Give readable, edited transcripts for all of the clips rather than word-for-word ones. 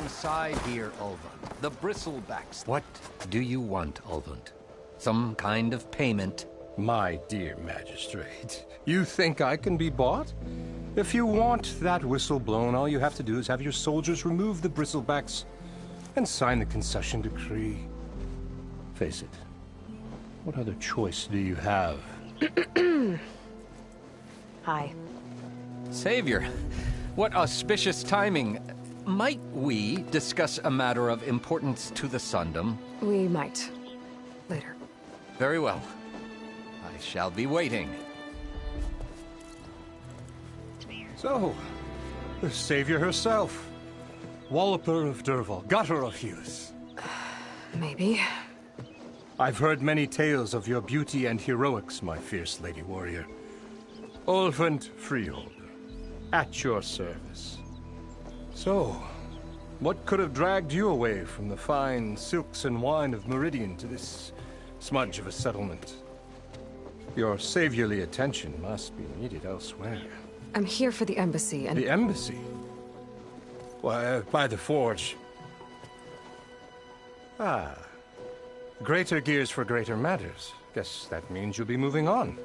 side here, Ulvund. The bristlebacks. What do you want, Ulvund? Some kind of payment? My dear magistrate, you think I can be bought? If you want that whistle blown, all you have to do is have your soldiers remove the bristlebacks and sign the concession decree. Face it, what other choice do you have? Hi. Savior, what auspicious timing. Might we discuss a matter of importance to the Sundom? We might. Later. Very well. I shall be waiting. So, the savior herself. Walloper of Derval, gutter of Hughes. Maybe. I've heard many tales of your beauty and heroics, my fierce lady warrior. Ulvund Freeholder, at your service. So, what could have dragged you away from the fine silks and wine of Meridian to this smudge of a settlement? Your saviorly attention must be needed elsewhere. I'm here for the embassy and... The embassy? Why, by the forge. Ah. Greater gears for greater matters. Guess that means you'll be moving on.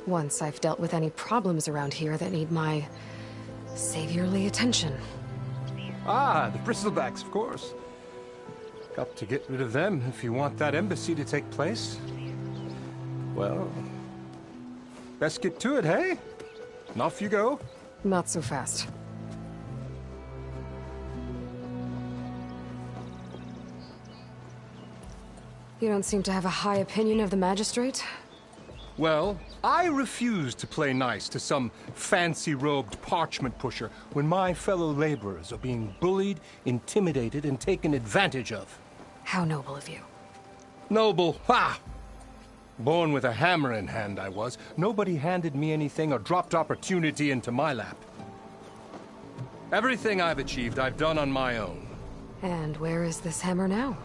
Once I've dealt with any problems around here that need my... saviorly attention. Ah, the bristlebacks, of course. Got to get rid of them if you want that embassy to take place. Well, best get to it, hey? And off you go. Not so fast. You don't seem to have a high opinion of the magistrate? Well, I refuse to play nice to some fancy-robed parchment pusher when my fellow laborers are being bullied, intimidated, and taken advantage of. How noble of you. Noble? Ha! Born with a hammer in hand, I was. Nobody handed me anything or dropped opportunity into my lap. Everything I've achieved, I've done on my own. And where is this hammer now?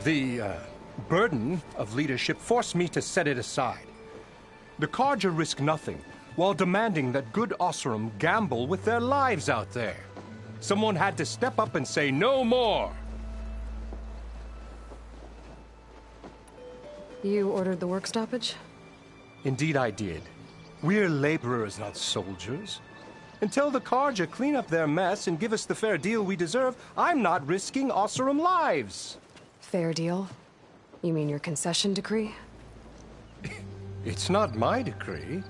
The, burden of leadership forced me to set it aside. The Carja risk nothing, while demanding that good Osram gamble with their lives out there. Someone had to step up and say no more. You ordered the work stoppage? Indeed I did. We're laborers, not soldiers. Until the Carja clean up their mess and give us the fair deal we deserve, I'm not risking Osram lives. Fair deal? You mean your concession decree? It's not my decree.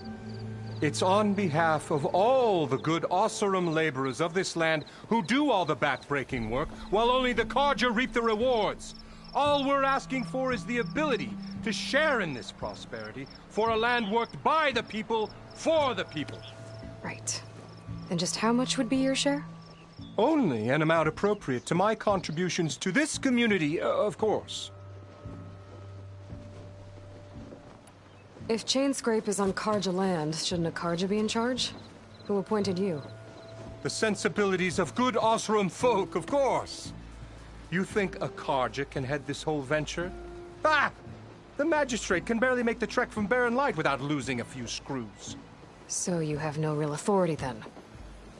It's on behalf of all the good Osram laborers of this land who do all the back-breaking work, while only the Carja reap the rewards. All we're asking for is the ability to share in this prosperity for a land worked by the people, for the people. Right. And just how much would be your share? Only an amount appropriate to my contributions to this community, of course. If Chainscrape is on Carja land, shouldn't a Carja be in charge? Who appointed you? The sensibilities of good Osram folk, of course. You think a Carja can head this whole venture? Ah! The magistrate can barely make the trek from Barren Light without losing a few screws. So you have no real authority then?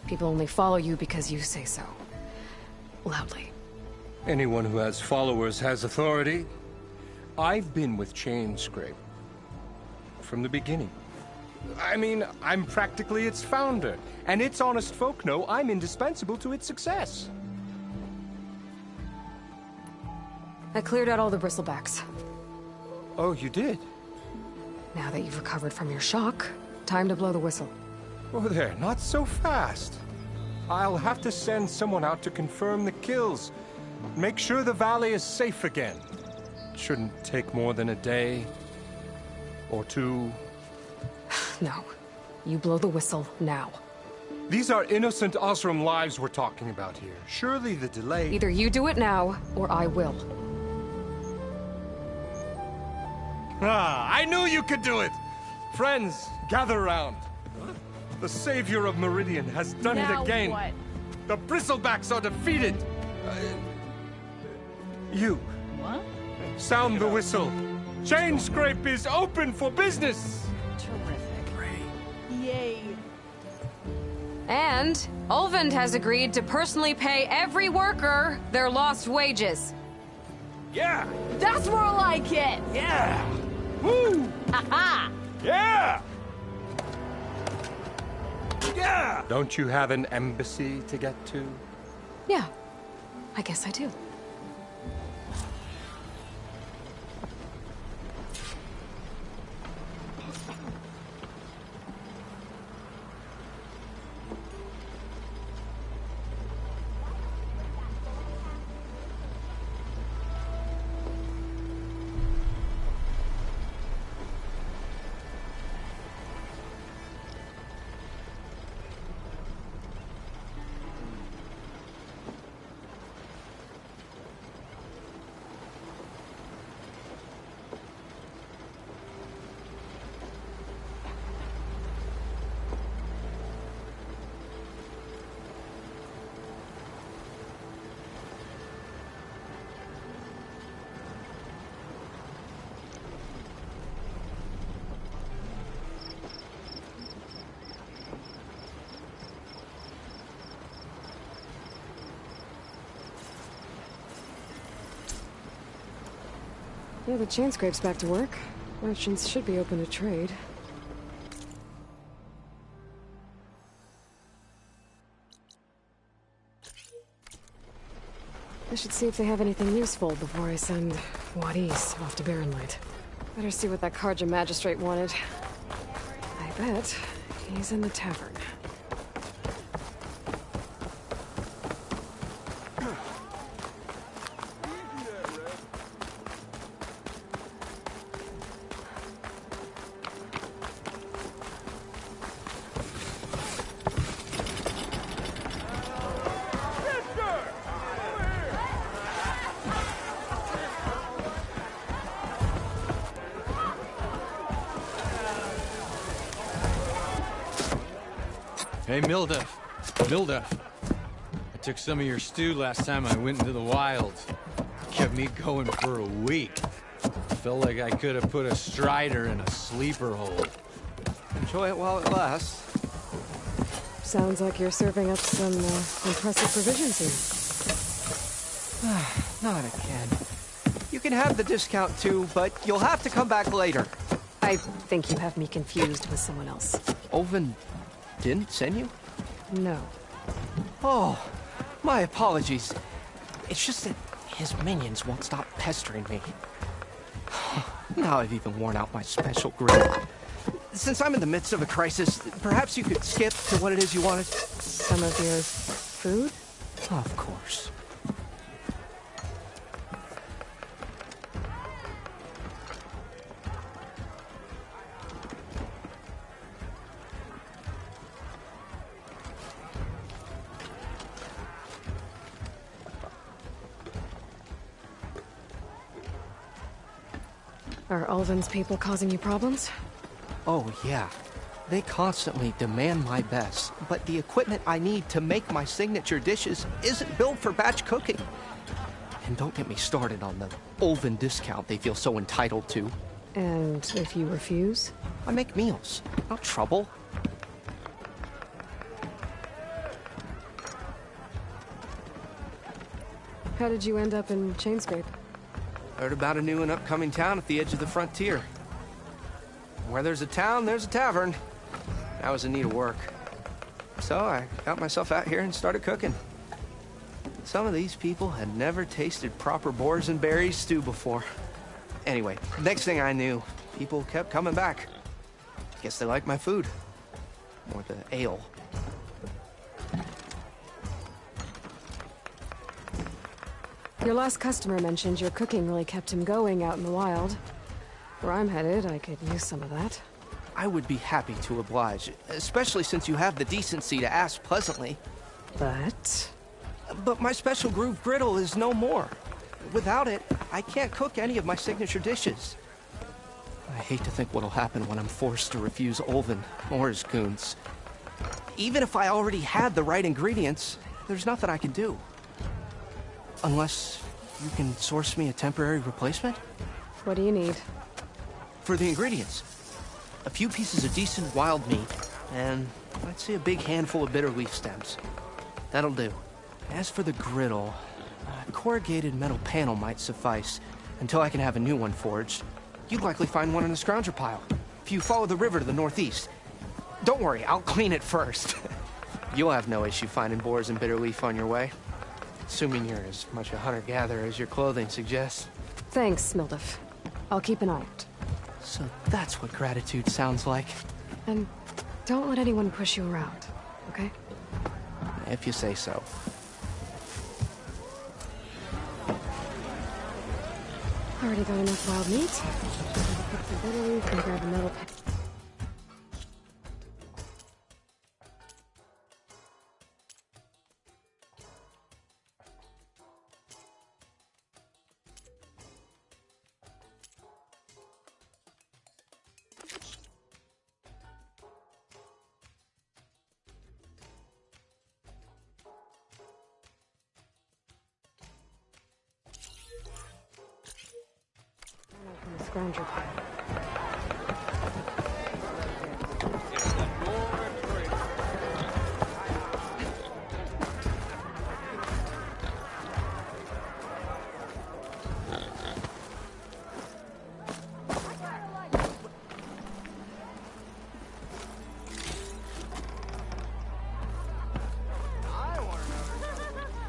People only follow you because you say so. Loudly. Anyone who has followers has authority. I've been with Chainscrape from the beginning. I mean, I'm practically its founder, and its honest folk know I'm indispensable to its success. I cleared out all the bristlebacks. Oh, you did? Now that you've recovered from your shock, time to blow the whistle. Oh there, not so fast. I'll have to send someone out to confirm the kills. Make sure the valley is safe again. Shouldn't take more than a day. Or two. No. You blow the whistle now. These are innocent Osram lives we're talking about here. Surely the delay... Either you do it now, or I will. Ah, I knew you could do it! Friends, gather around. The savior of Meridian has done it again. What? The bristlebacks are defeated. You. What? Sound the whistle. Chainscrape is open for business. Terrific. Yay. And Ulvund has agreed to personally pay every worker their lost wages. Yeah! That's more like it! Yeah! Woo! Haha! Yeah! Yeah! Don't you have an embassy to get to? Yeah, I guess I do. Yeah, the chain scrape's back to work. Merchants should be open to trade. I should see if they have anything useful before I send Wadis off to Barren Light. Better see what that Karja magistrate wanted. I bet he's in the tavern. Hey, Mildef. Mildef. I took some of your stew last time I went into the wilds. Kept me going for a week. Felt like I could have put a strider in a sleeper hole. Enjoy it while it lasts. Sounds like you're serving up some impressive provisions here. Not again. You can have the discount too, but you'll have to come back later. I think you have me confused with someone else. Ulvund didn't send you? No. Oh, my apologies. It's just that his minions won't stop pestering me. Now I've even worn out my special grill. Since I'm in the midst of a crisis, perhaps you could skip to what it is you wanted? Some of your food? Of course. Are Ulvund's people causing you problems? Oh, yeah. They constantly demand my best, but the equipment I need to make my signature dishes isn't built for batch cooking. And don't get me started on the Ulvund discount they feel so entitled to. And if you refuse? I make meals, no trouble. How did you end up in Chainscrape? Heard about a new and upcoming town at the edge of the frontier. Where there's a town, there's a tavern. I was in need of work. So I got myself out here and started cooking. Some of these people had never tasted proper boars and berries stew before. Anyway, next thing I knew, people kept coming back. Guess they like my food. Or the ale. Your last customer mentioned your cooking really kept him going out in the wild. Where I'm headed, I could use some of that. I would be happy to oblige, especially since you have the decency to ask pleasantly. But my special groove griddle is no more. Without it, I can't cook any of my signature dishes. I hate to think what'll happen when I'm forced to refuse Ulvund or his goons. Even if I already had the right ingredients, there's nothing I can do. Unless you can source me a temporary replacement? what do you need? For the ingredients, a few pieces of decent wild meat, and I'd say a big handful of bitter leaf stems. That'll do. As for the griddle, a corrugated metal panel might suffice until I can have a new one forged. You'd likely find one in the scrounger pile if you follow the river to the northeast. Don't worry, I'll clean it first. You'll have no issue finding boars and bitter leaf on your way. Assuming you're as much a hunter-gatherer as your clothing suggests. Thanks, Mildef. I'll keep an eye out. So that's what gratitude sounds like. And don't let anyone push you around, okay? If you say so. Already got enough wild meat. Put some bitter leaf and grab a metal pan. From the scrounger pile.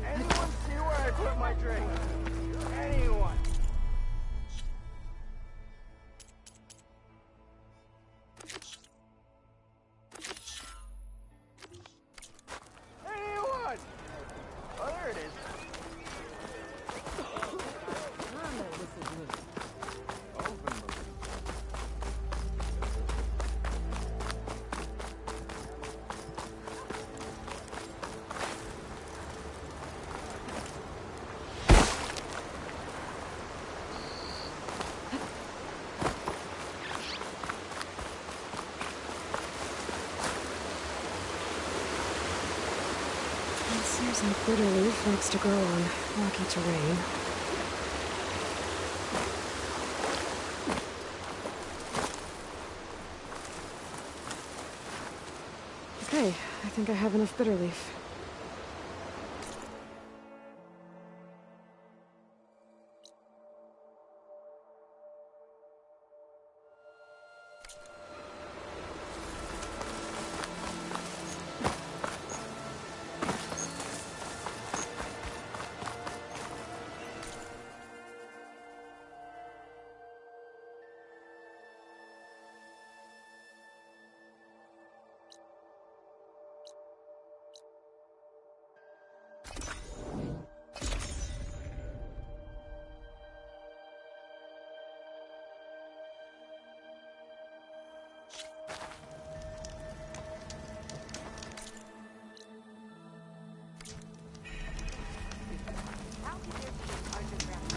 Anyone see where I put my drink? Anyone? Anyone? Oh, there it is. Seems like bitter leaf likes to grow on rocky terrain. Okay, I think I have enough bitter leaf.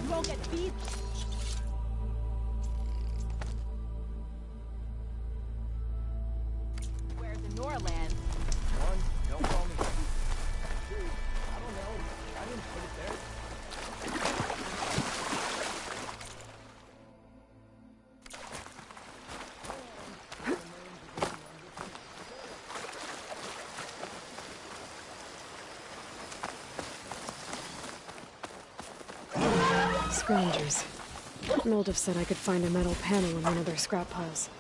You won't get beat. Where's the Norland? One, don't call me stupid. Two, I don't know. I didn't put it there. Scroungers. Mildef said I could find a metal panel in one of their scrap piles.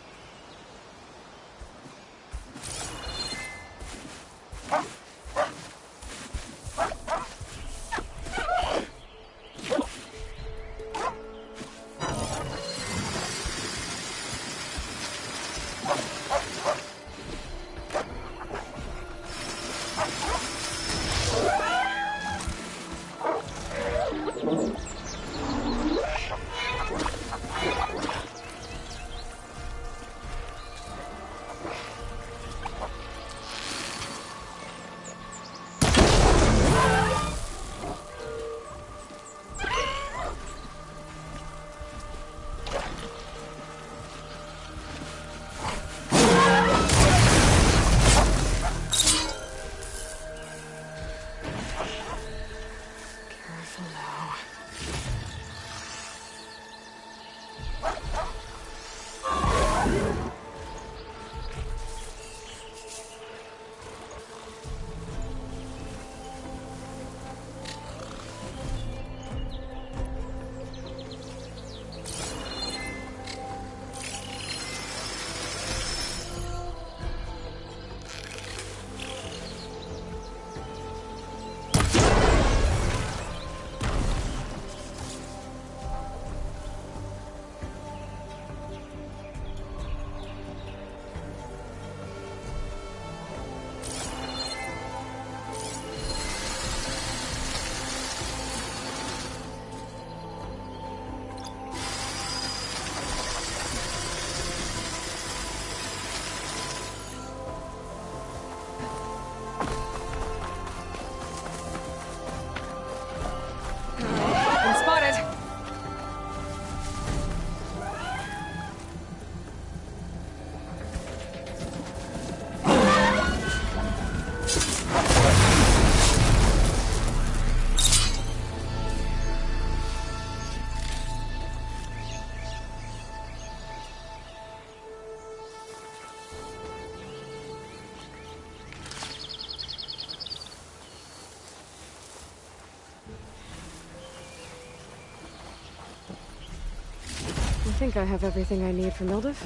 think I have everything I need for Mildiv.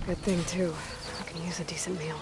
Good thing, too. I can use a decent meal.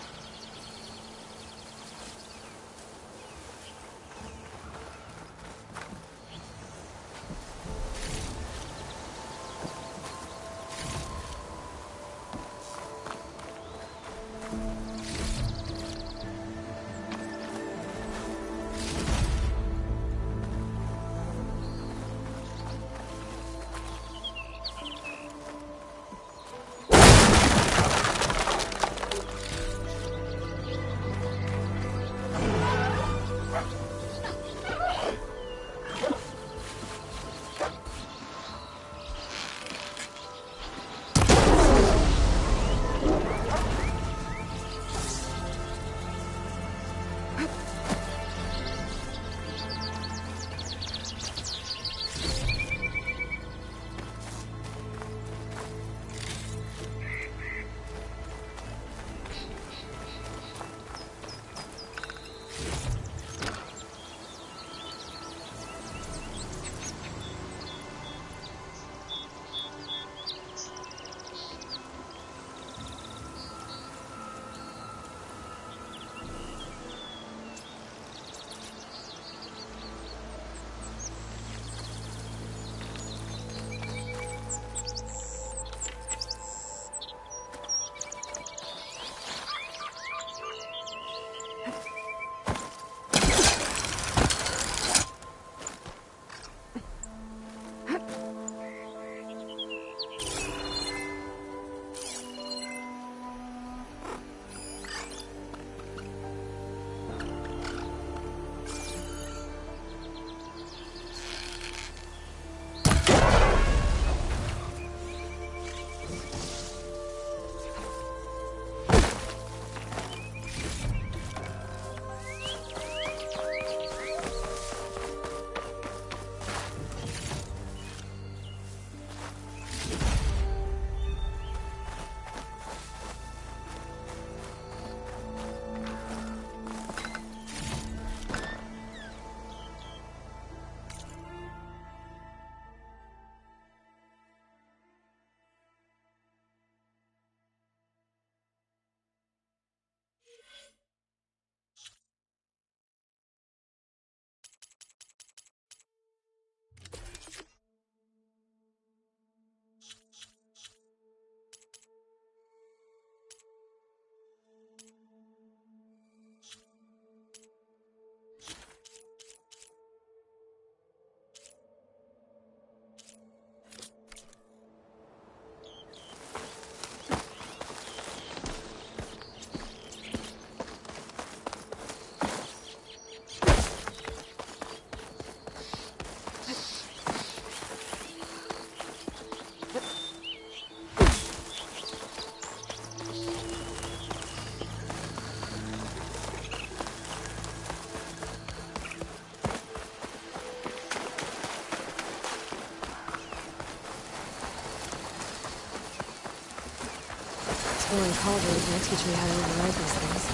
Exploring cauldrons will teach me how to override these things.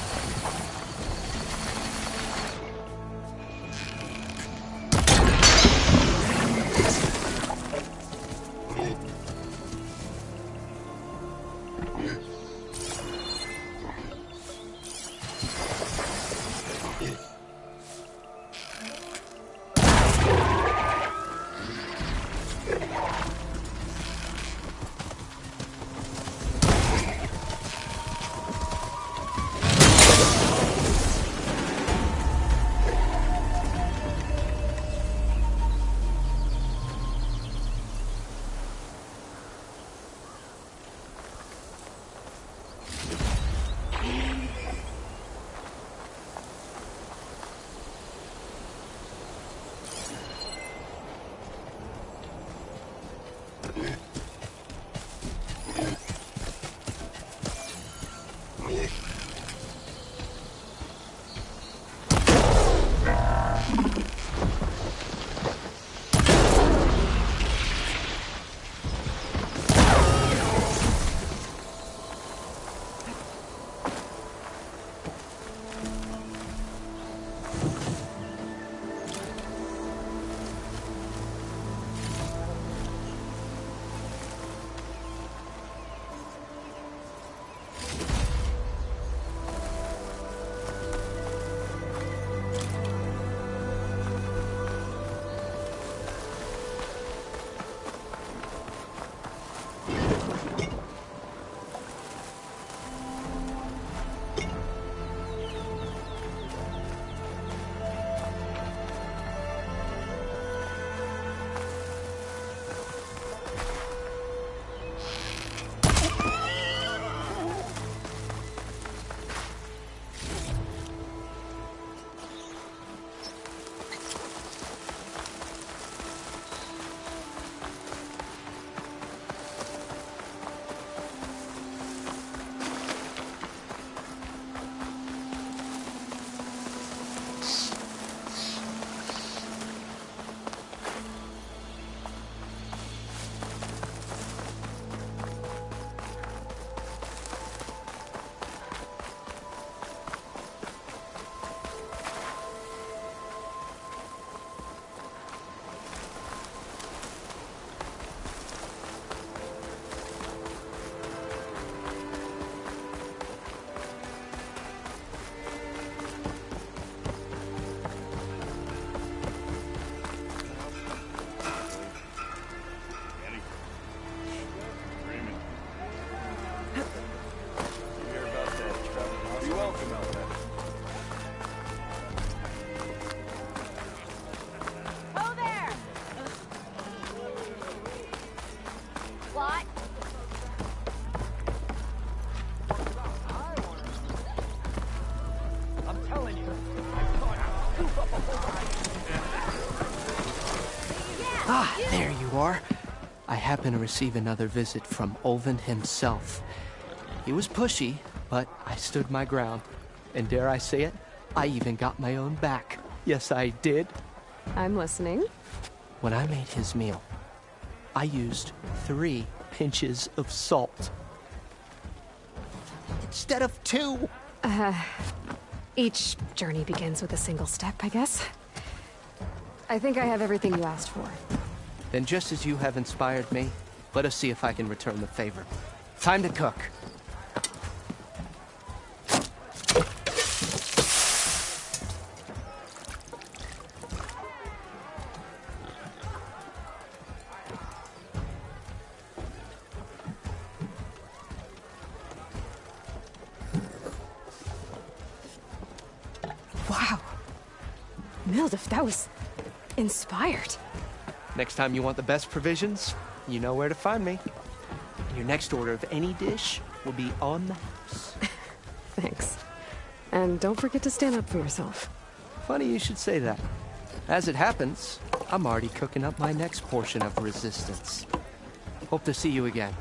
hear about that, Trevor? Be welcome out there. Oh, there! What? I'm telling you. Ah, there you are. I happen to receive another visit from Olvin himself. He was pushy, but I stood my ground. And dare I say it, I even got my own back. Yes, I did. I'm listening. When I made his meal, I used 3 pinches of salt. Instead of 2. Each journey begins with a single step, I guess. I think I have everything you asked for. Then just as you have inspired me, let us see if I can return the favor. Time to cook. Wow. Mildif, that was inspired. Next time you want the best provisions, you know where to find me. Your next order of any dish will be on the house. Thanks. And don't forget to stand up for yourself. Funny you should say that. As it happens, I'm already cooking up my next portion of resistance. Hope to see you again.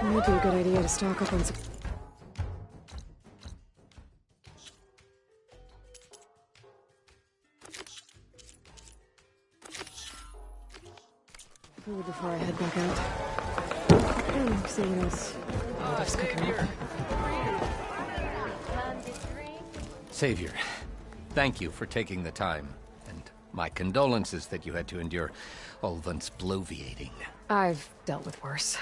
Might be a good idea to stock up on some... food before I head back out. See what else Mildif's cooking up. Savior, thank you for taking the time, and my condolences that you had to endure Olvin's bloviating. I've dealt with worse.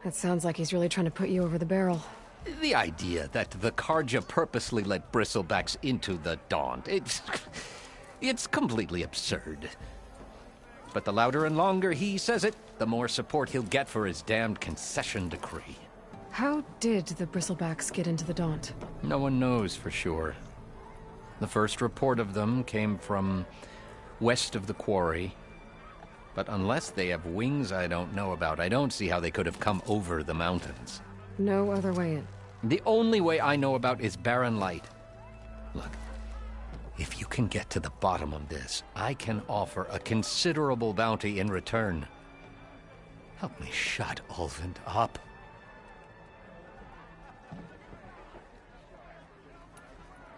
It sounds like he's really trying to put you over the barrel. The idea that the Karja purposely let bristlebacks into the Daunt, it's completely absurd. But the louder and longer he says it, the more support he'll get for his damned concession decree. How did the Bristlebacks get into the Daunt? No one knows for sure. The first report of them came from west of the quarry. But unless they have wings I don't know about, I don't see how they could have come over the mountains. No other way in. The only way I know about is barren light. Look, if you can get to the bottom of this, I can offer a considerable bounty in return. Help me shut Olvin up.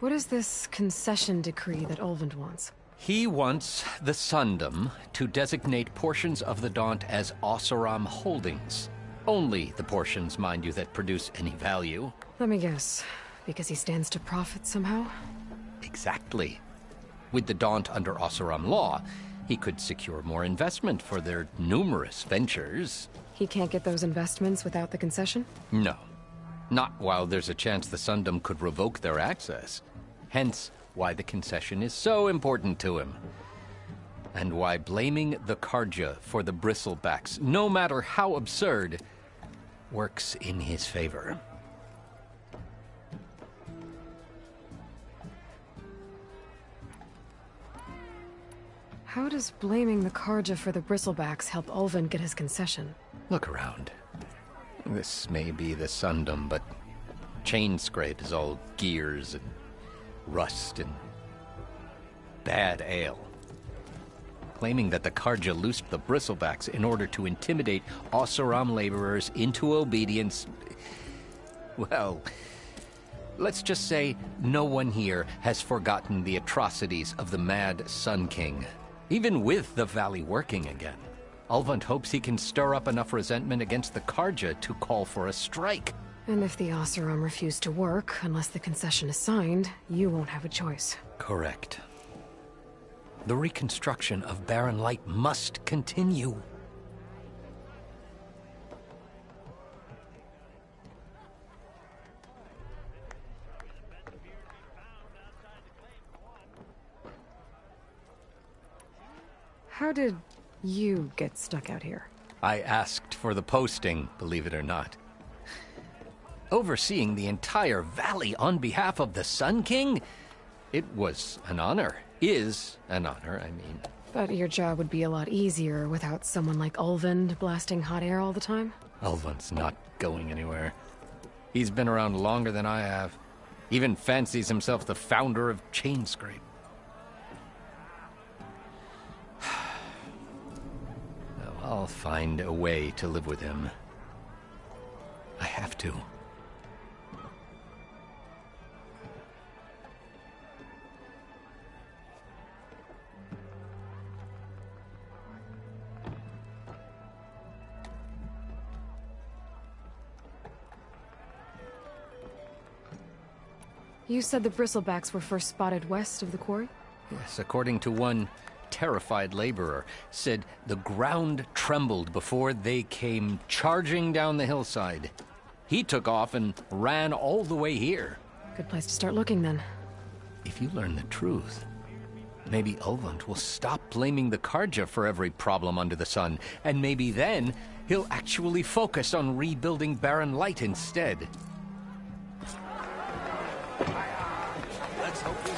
What is this concession decree that Olvin wants? He wants the Sundom to designate portions of the Daunt as Oseram holdings. Only the portions, mind you, that produce any value. Let me guess. Because he stands to profit somehow? Exactly. With the Daunt under Oseram law, he could secure more investment for their numerous ventures. He can't get those investments without the concession? No. Not while there's a chance the Sundom could revoke their access. Hence, why the concession is so important to him. and why blaming the Karja for the bristlebacks, no matter how absurd, works in his favor. How does blaming the Karja for the bristlebacks help Ulvin get his concession? Look around. This may be the Sundom, but Chain Scrape is all gears and rust and bad ale. Claiming that the Karja loosed the bristlebacks in order to intimidate Oseram laborers into obedience. Well, let's just say no one here has forgotten the atrocities of the Mad Sun King. Even with the Valley working again, Ulvund hopes he can stir up enough resentment against the Karja to call for a strike. And if the Oseram refuse to work, unless the concession is signed, you won't have a choice. Correct. The reconstruction of Barren Light must continue. How did you get stuck out here? I asked for the posting, believe it or not. Overseeing the entire valley on behalf of the Sun King? It was an honor. Is an honor, I mean. But your job would be a lot easier without someone like Ulvund blasting hot air all the time? Ulvund's not going anywhere. He's been around longer than I have. Even fancies himself the founder of Chain Scrape. I'll find a way to live with him. I have to. You said the bristlebacks were first spotted west of the quarry? Yes, according to one terrified laborer, said the ground trembled before they came charging down the hillside. He took off and ran all the way here. Good place to start looking, then. If you learn the truth, maybe Ulvund will stop blaming the Karja for every problem under the sun, and maybe then he'll actually focus on rebuilding Barren Light instead. Let's hope we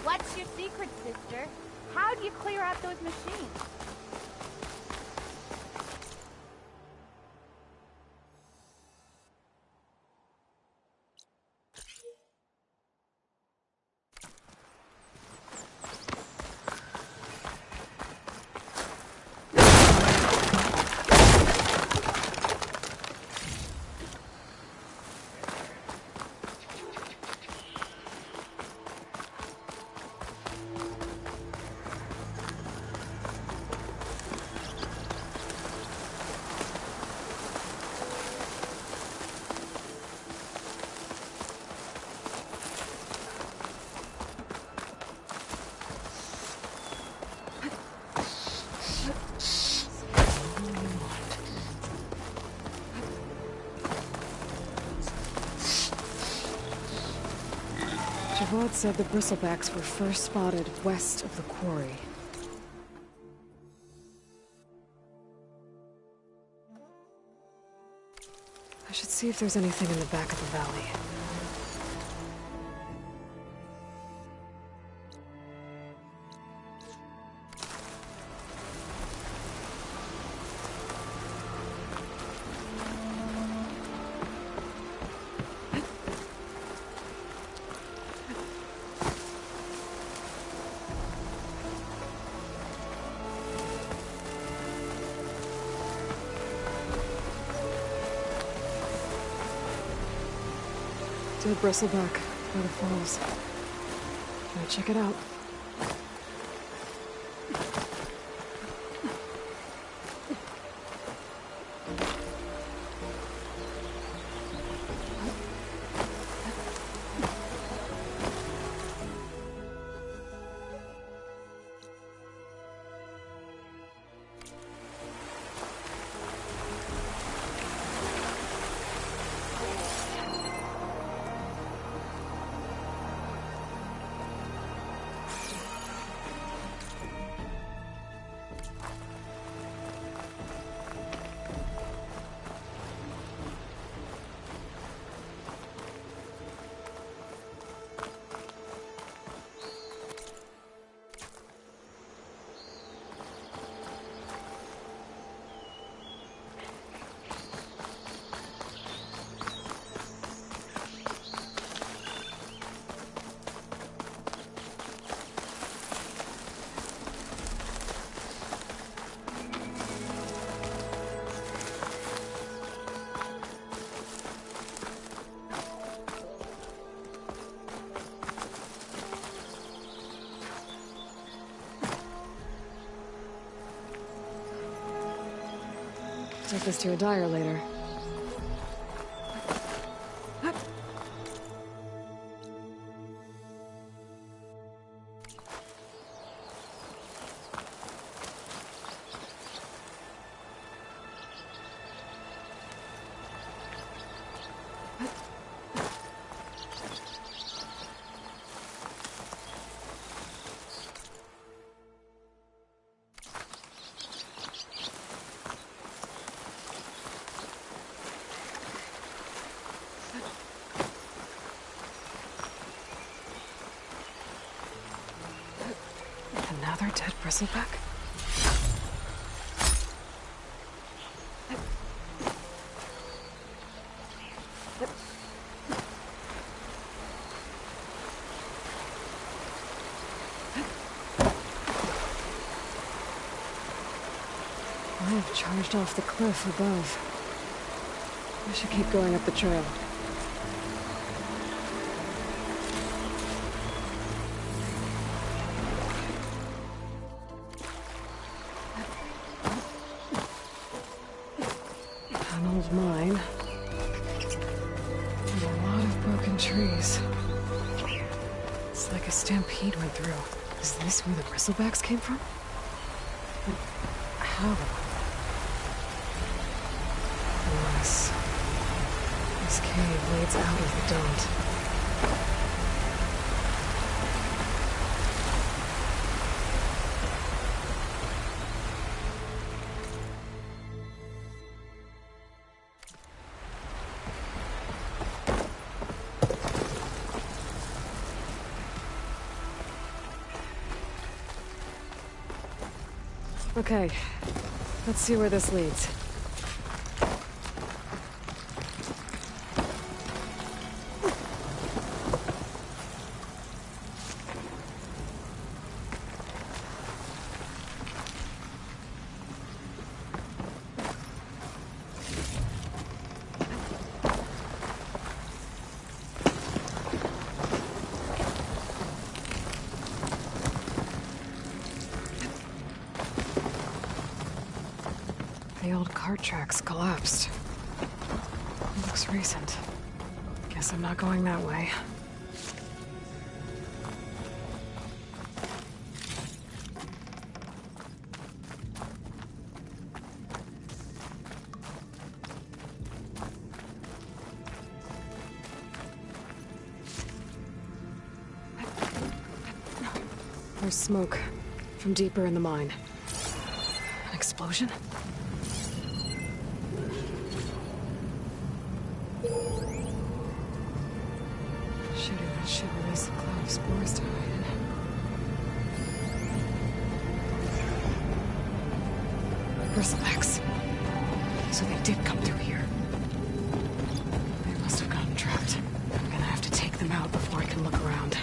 What's your secret, sister? How do you clear out those machines? Javad said the bristlebacks were first spotted west of the quarry. I should see if there's anything in the back of the valley. dead bristleback by the falls. Can I check it out? Take this to a dyer later. Another dead bristleback? I have charged off the cliff above. I should keep going up the trail. An old mine. And a lot of broken trees. It's like a stampede went through. Is this where the bristlebacks came from? But how? Unless this cave leads out of the Daunt. Okay, let's see where this leads. The old cart tracks collapsed. It looks recent. Guess I'm not going that way. There's smoke from deeper in the mine. An explosion? That should release a cloud of spores to hide in. Bristlebacks. So they did come through here. They must have gotten trapped. I'm gonna have to take them out before I can look around.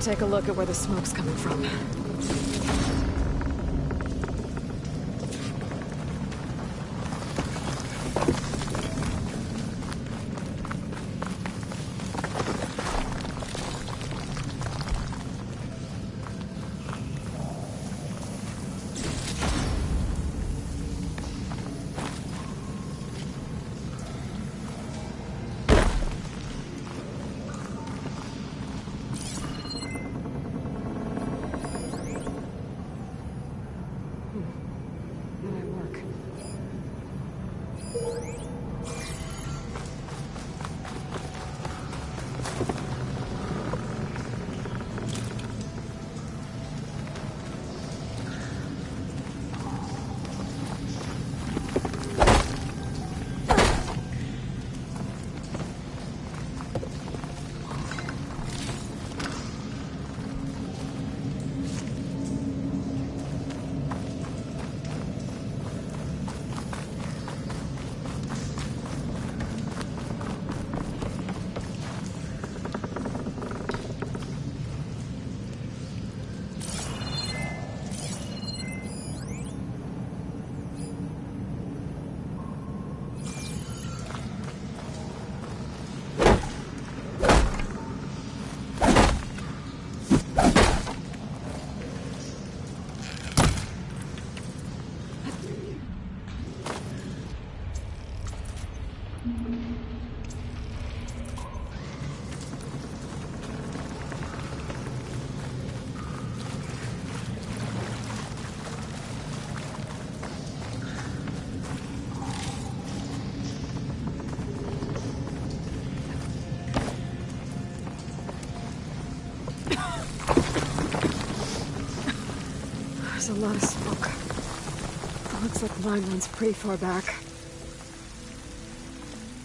take a look at where the smoke's coming from. There's a lot of smoke. It looks like the line runs pretty far back.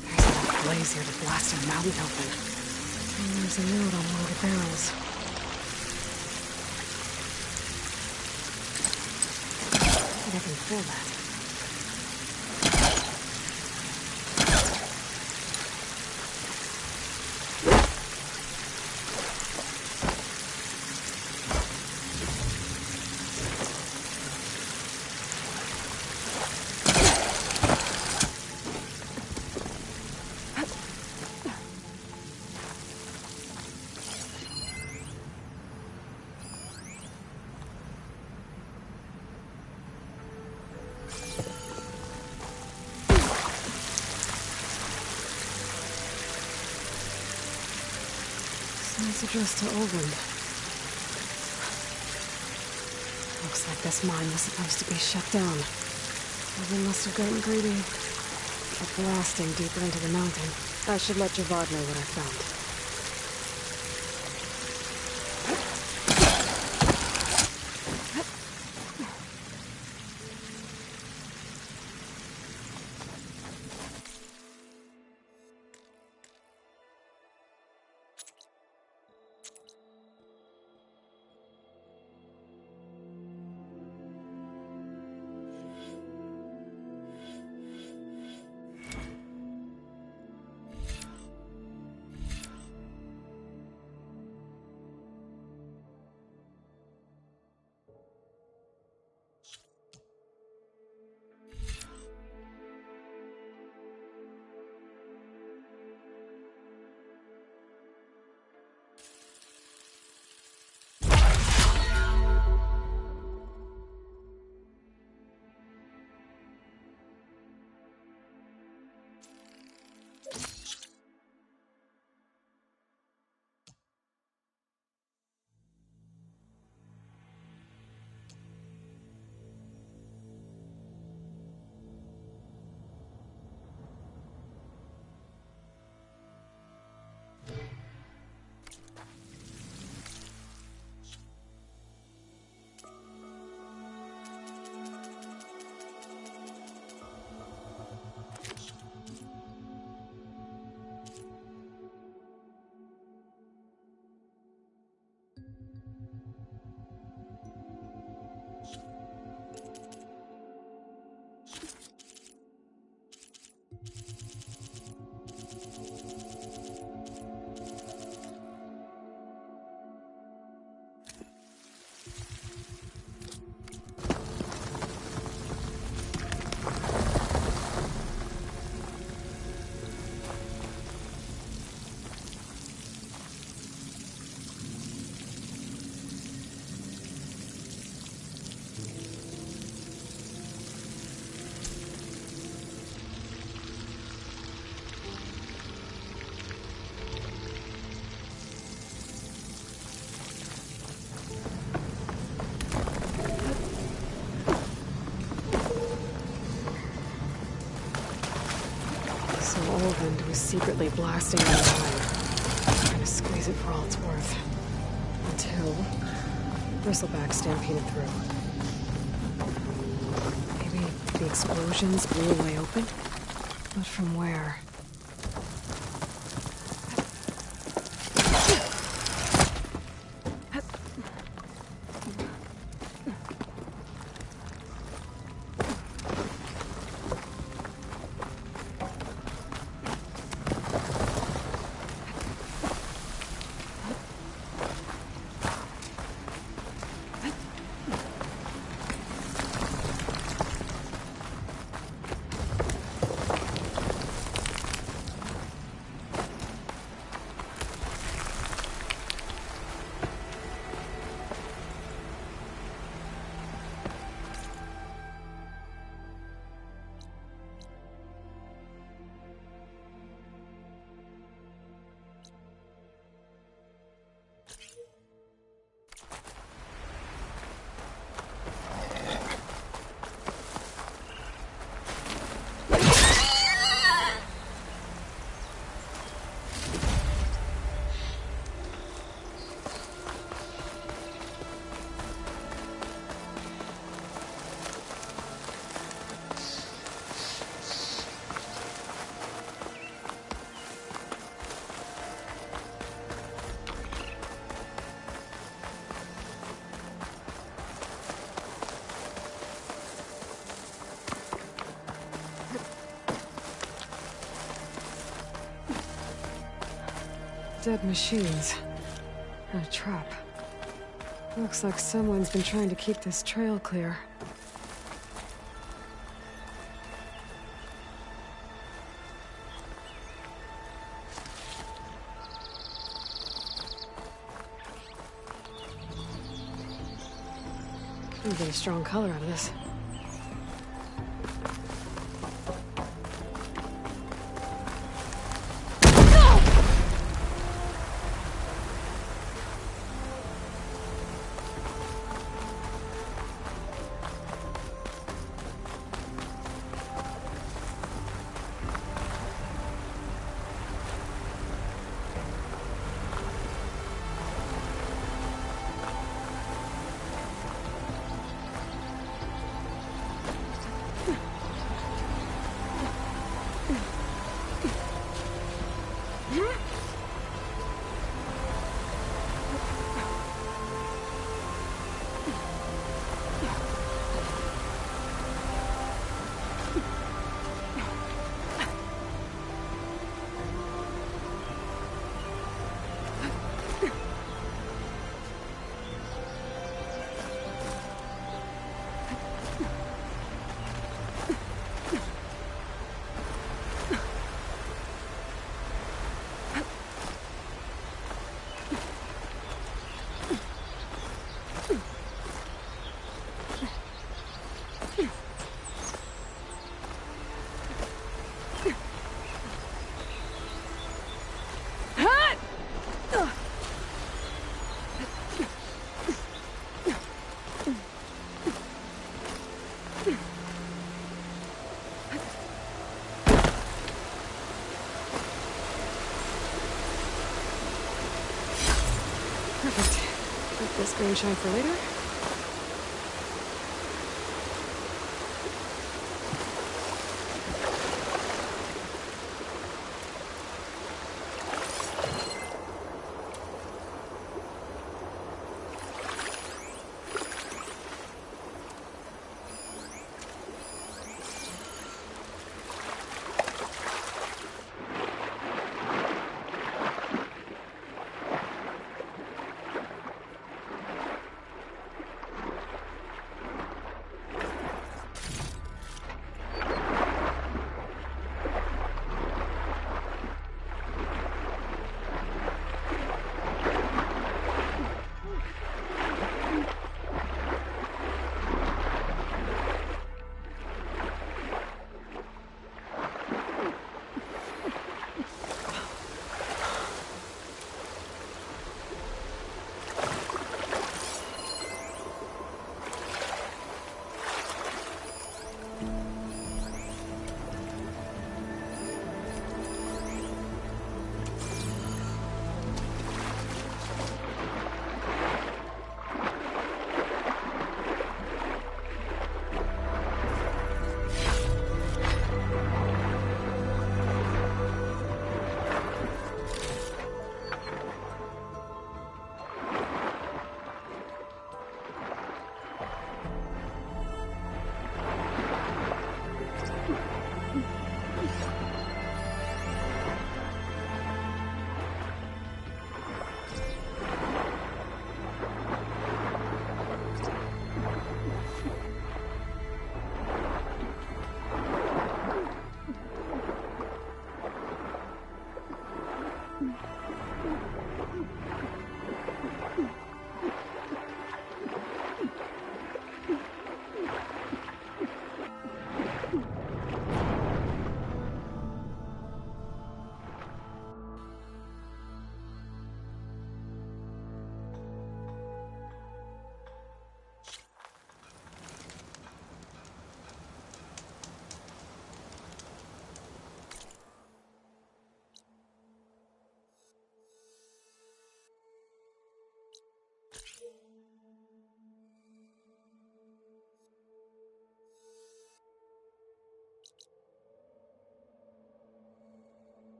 There's enough blaze here to blast a mountain open. And there's a note on one of the barrels. I think I can fill that. Nice address to Oldland. Looks like this mine was supposed to be shut down. Someone must have gotten greedy. Kept blasting deeper into the mountain. I should let Javad know what I found. Olvend was secretly blasting the line, trying to squeeze it for all it's worth. Until Bristleback stampeded through. Maybe the explosions blew a way open? But from where? Dead machines. And a trap. Looks like someone's been trying to keep this trail clear. You get a strong color out of this. Perfect. Keep this green shine for later.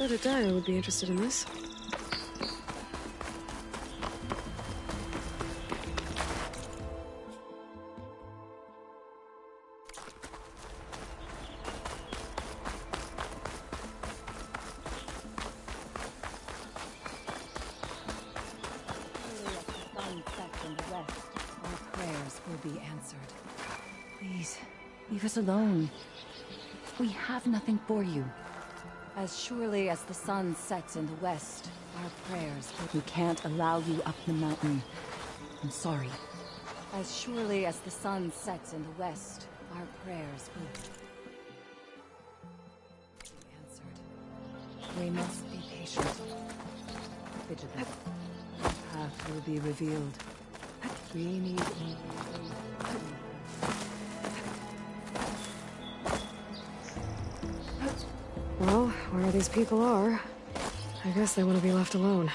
thought Adaya would be interested in this. Will be answered. Please, leave us alone. We have nothing for you. As surely as the sun sets in the west, our prayers will... We can't allow you up the mountain. I'm sorry. As surely as the sun sets in the west, our prayers will be answered. We must be patient. Vigilant. The path will be revealed. We need... Well, where these people are, I guess they want to be left alone.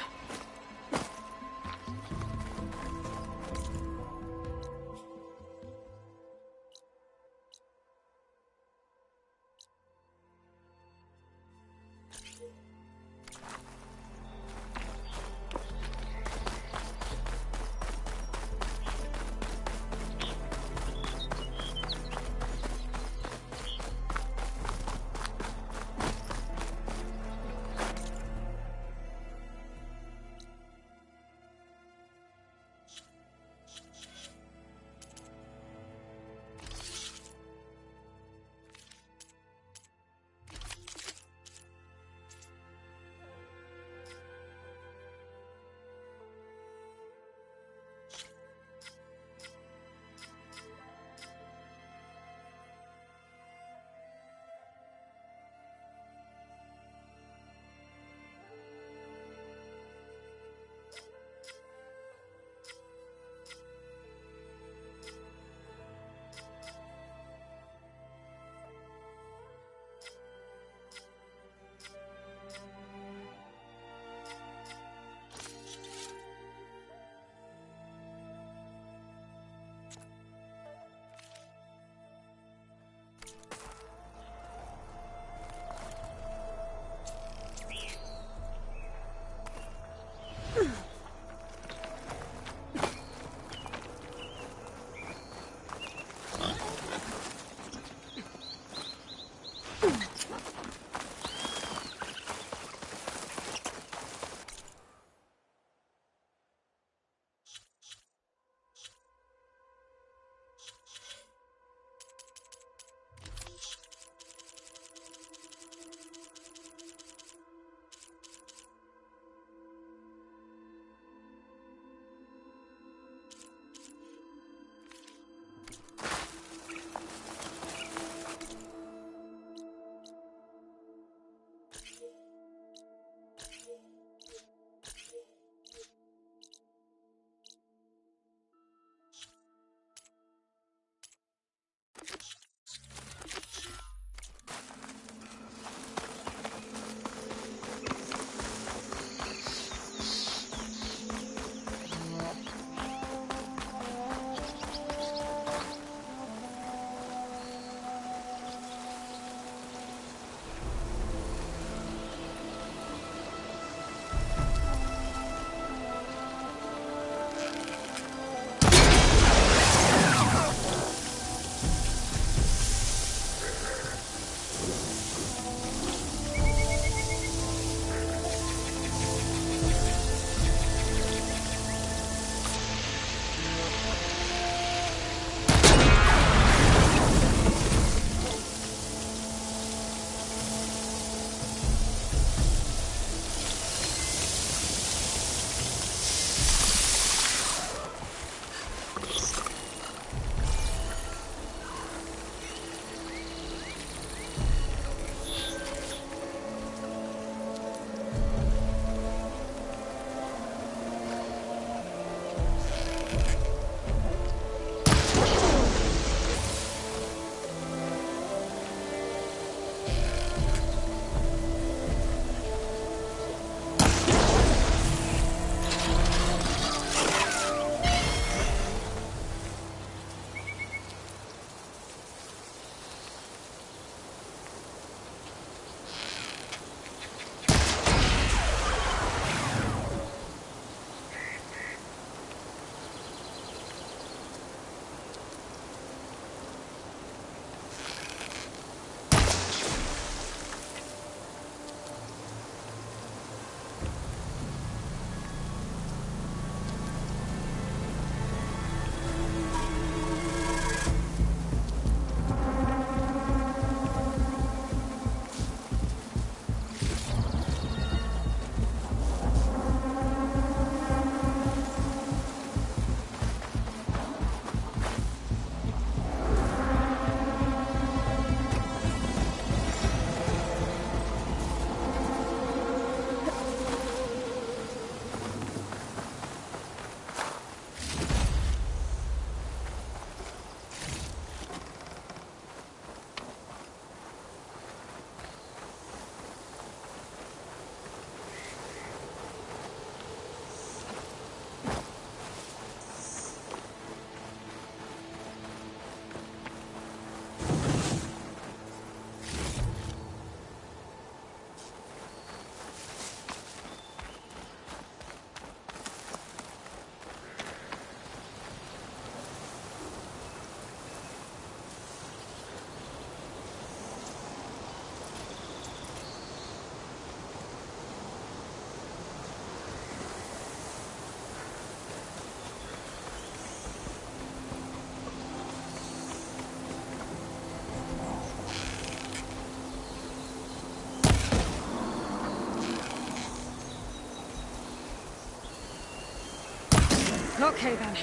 Okay, then.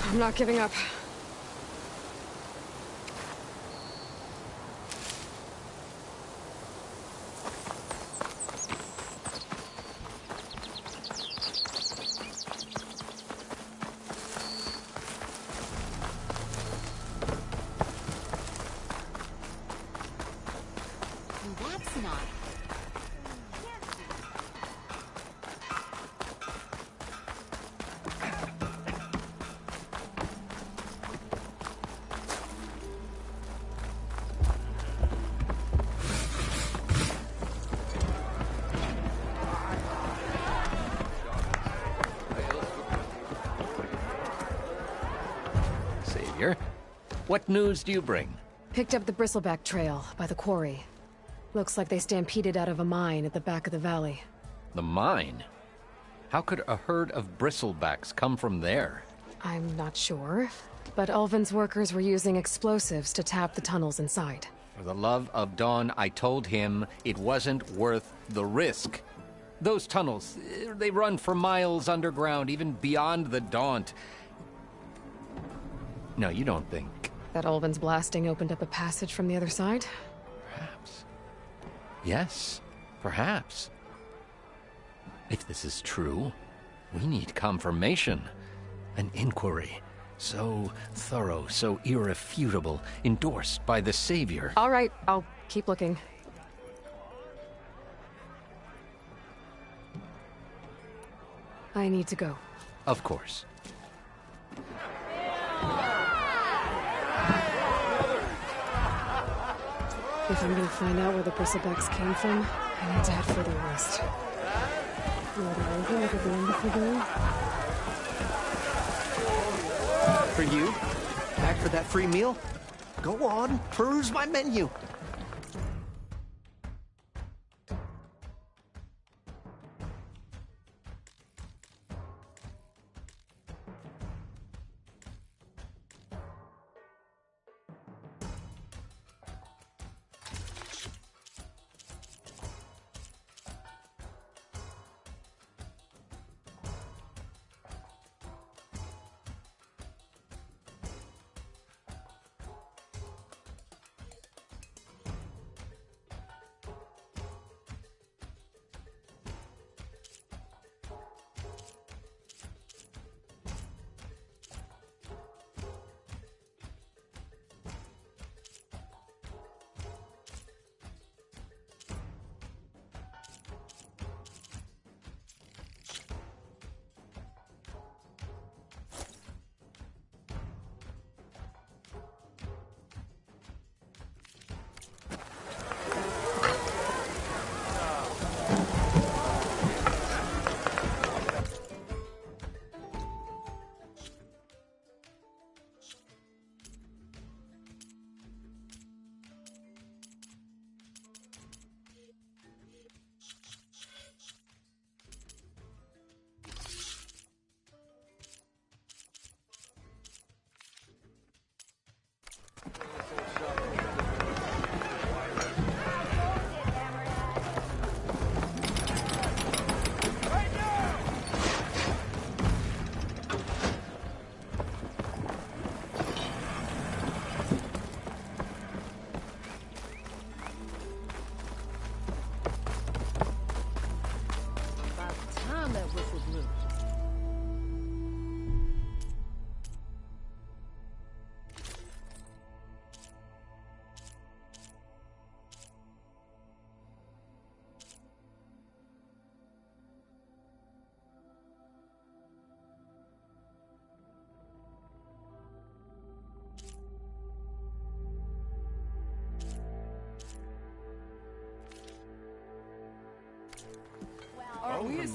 I'm not giving up. That's not. Savior, what news do you bring? Picked up the bristleback trail by the quarry. Looks like they stampeded out of a mine at the back of the valley. The mine? How could a herd of bristlebacks come from there? I'm not sure, but Ulvin's workers were using explosives to tap the tunnels inside. For the love of Dawn, I told him it wasn't worth the risk. Those tunnels, they run for miles underground, even beyond the Daunt. No, you don't think. That Ulvin's blasting opened up a passage from the other side? Perhaps. Yes, perhaps. If this is true, we need confirmation. An inquiry. So thorough, so irrefutable, endorsed by the Savior. All right, I'll keep looking. I need to go. Of course. If I'm gonna find out where the bristlebacks came from, I need to head further west. You want to leave like at the end before going? For you? Back for that free meal? Go on, peruse my menu.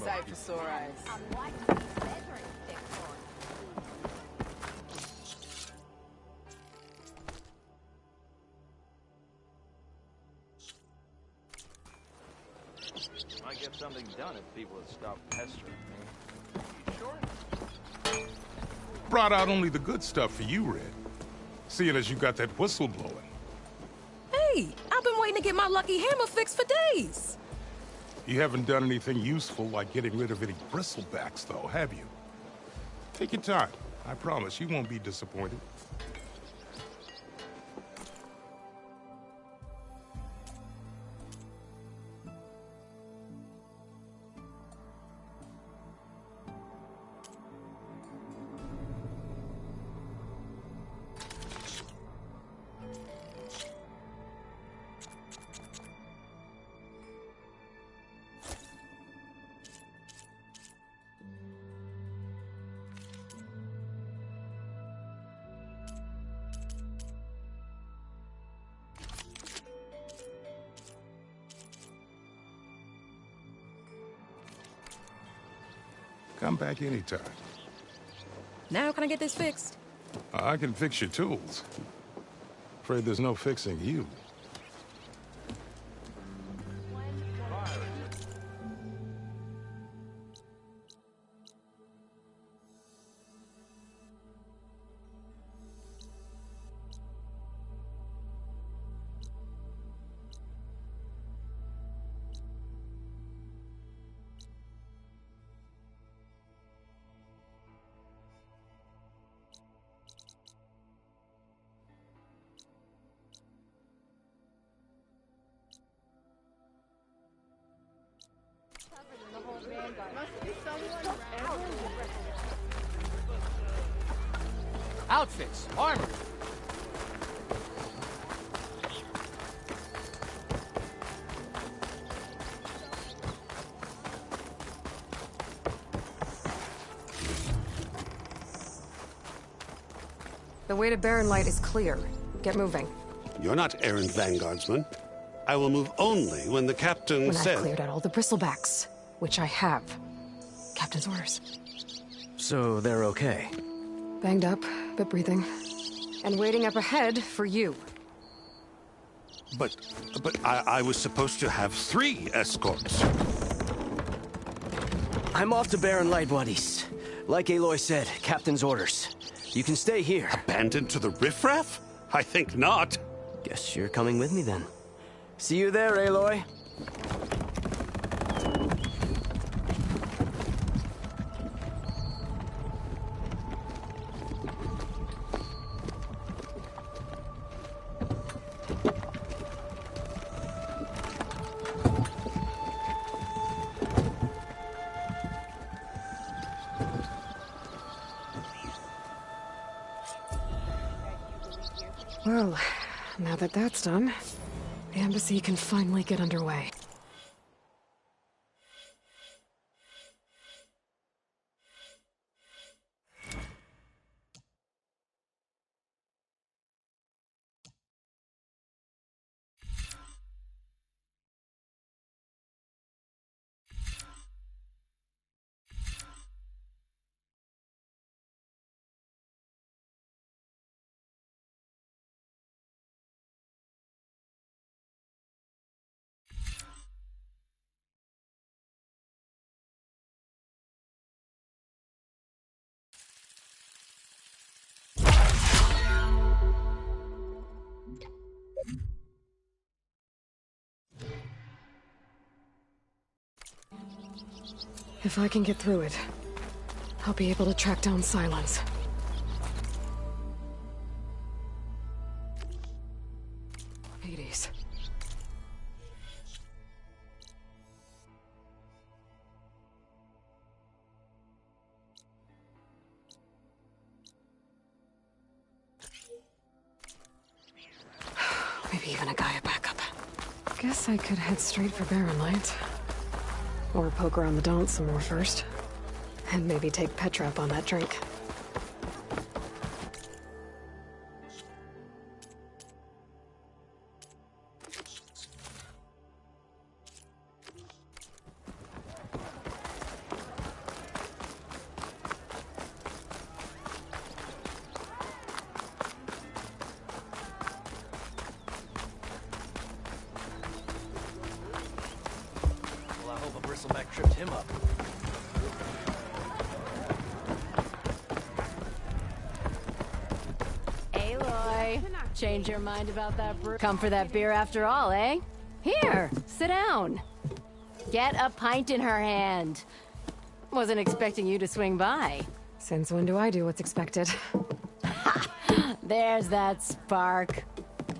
sight for sore eyes. I'm watching these measuring sticks for. Might get something done if people would stop pestering me. Sure. Brought out only the good stuff for you, Red. Seeing as you got that whistle blowing. Hey, I've been waiting to get my lucky hammer fixed for days. You haven't done anything useful like getting rid of any bristlebacks, though, have you? Take your time. I promise you won't be disappointed. Come back anytime. Now can I get this fixed? I can fix your tools. Afraid there's no fixing you. Outfits, armor. The way to Barren Light is clear. Get moving. You're not errant vanguardsman. I will move only when the captain When says... I've cleared out all the bristlebacks, which I have. Captain's orders. So they're okay? Banged up, but breathing. And waiting up ahead for you. But I was supposed to have 3 escorts. I'm off to Barren Light, buddies. Like Aloy said, Captain's orders. You can stay here. Abandoned to the riffraff? I think not. Guess you're coming with me then. See you there, Aloy. Well, now that that's done, the embassy can finally get underway. If I can get through it, I'll be able to track down Silence. Hades. Maybe even a Gaia backup. Guess I could head straight for Barren Light. Or poke around the Daunt some more first. And maybe take Petra up on that drink. him up. Aloy, change your mind about that brew? Come for that beer after all, eh? Here, sit down. Get a pint in her hand. Wasn't expecting you to swing by. Since when do I do what's expected? There's that spark.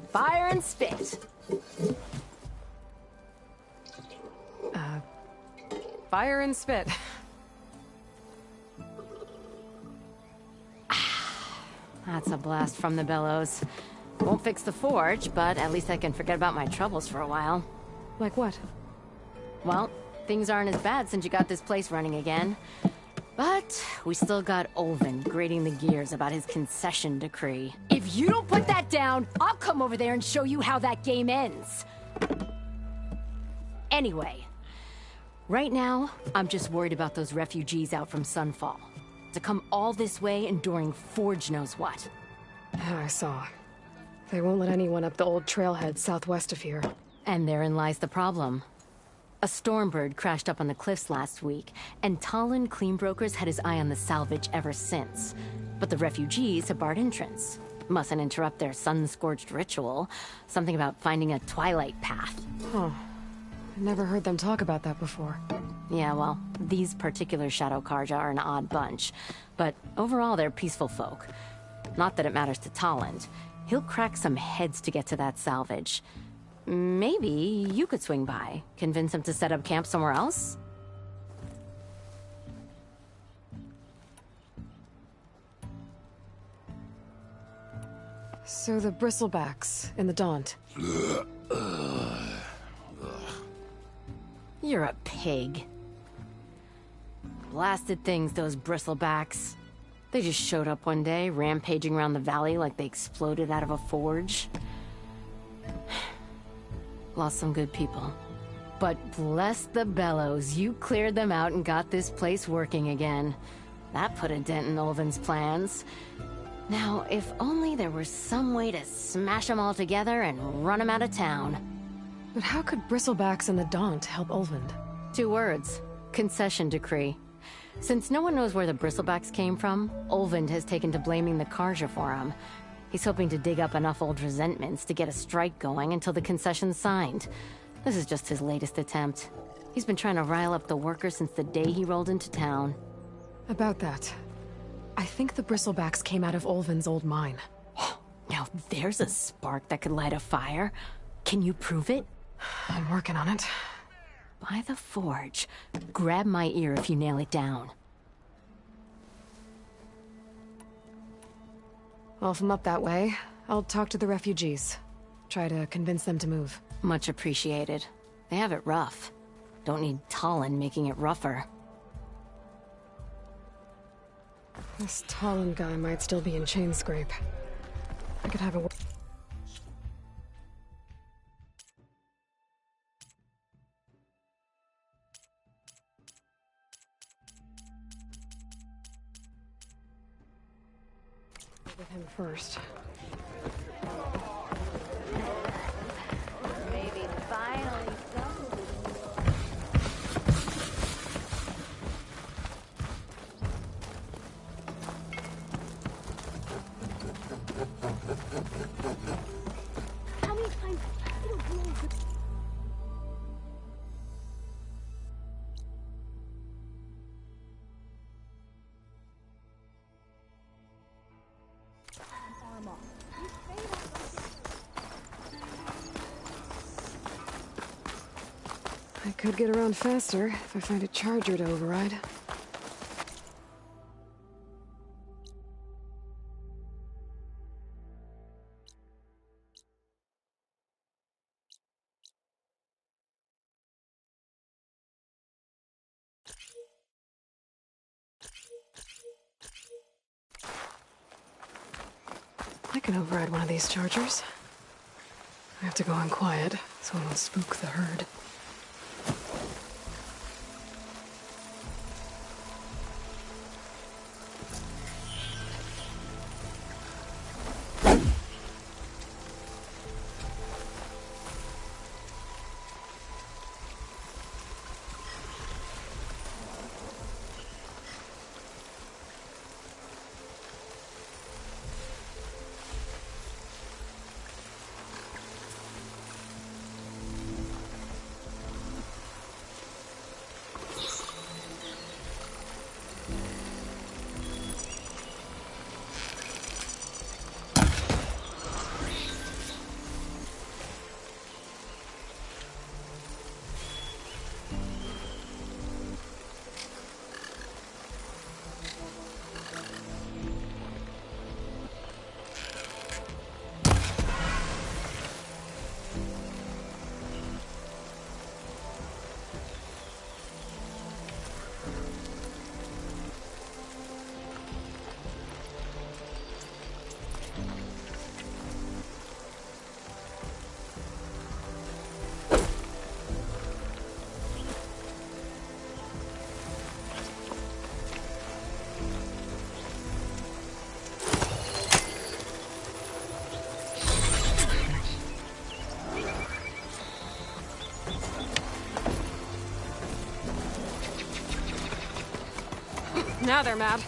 Fire and spit. Fire and spit. That's a blast from the bellows. Won't fix the forge, but at least I can forget about my troubles for a while. Like what? Well, things aren't as bad since you got this place running again. But we still got Olvin grating the gears about his concession decree. If you don't put that down, I'll come over there and show you how that game ends. Anyway, right now, I'm just worried about those refugees out from Sunfall. To come all this way enduring Forge knows what. I saw. They won't let anyone up the old trailhead southwest of here. And therein lies the problem. A Stormbird crashed up on the cliffs last week, and Talon Cleanbrokers had his eye on the salvage ever since. But the refugees have barred entrance. Mustn't interrupt their sun-scorched ritual. Something about finding a twilight path. Huh. I never heard them talk about that before. Yeah, well, these particular Shadow Karja are an odd bunch. But overall, they're peaceful folk. Not that it matters to Talon. He'll crack some heads to get to that salvage. Maybe you could swing by, convince him to set up camp somewhere else? So the bristlebacks in the Daunt. You're a pig. Blasted things, those bristlebacks. They just showed up one day, rampaging around the valley like they exploded out of a forge. Lost some good people. But bless the bellows, you cleared them out and got this place working again. That put a dent in Olvin's plans. Now, if only there were some way to smash them all together and run them out of town. But how could bristlebacks in the Daunt help Olvind? 2 words. Concession decree. Since no one knows where the bristlebacks came from, Olvind has taken to blaming the Karja for them. He's hoping to dig up enough old resentments to get a strike going until the concession's signed. This is just his latest attempt. He's been trying to rile up the workers since the day he rolled into town. About that, I think the bristlebacks came out of Olvin's old mine. Now there's a spark that could light a fire. Can you prove it? I'm working on it. By the forge. Grab my ear if you nail it down. Well, if I'm up that way, I'll talk to the refugees. Try to convince them to move. Much appreciated. They have it rough. Don't need Talon making it rougher. This Talon guy might still be in Chainscrape. I could have a... with him first. Maybe finally something. How many times you don't know the... I could get around faster if I find a charger to override. I can override one of these chargers. I have to go on quiet so I don't spook the herd. Now they're mad.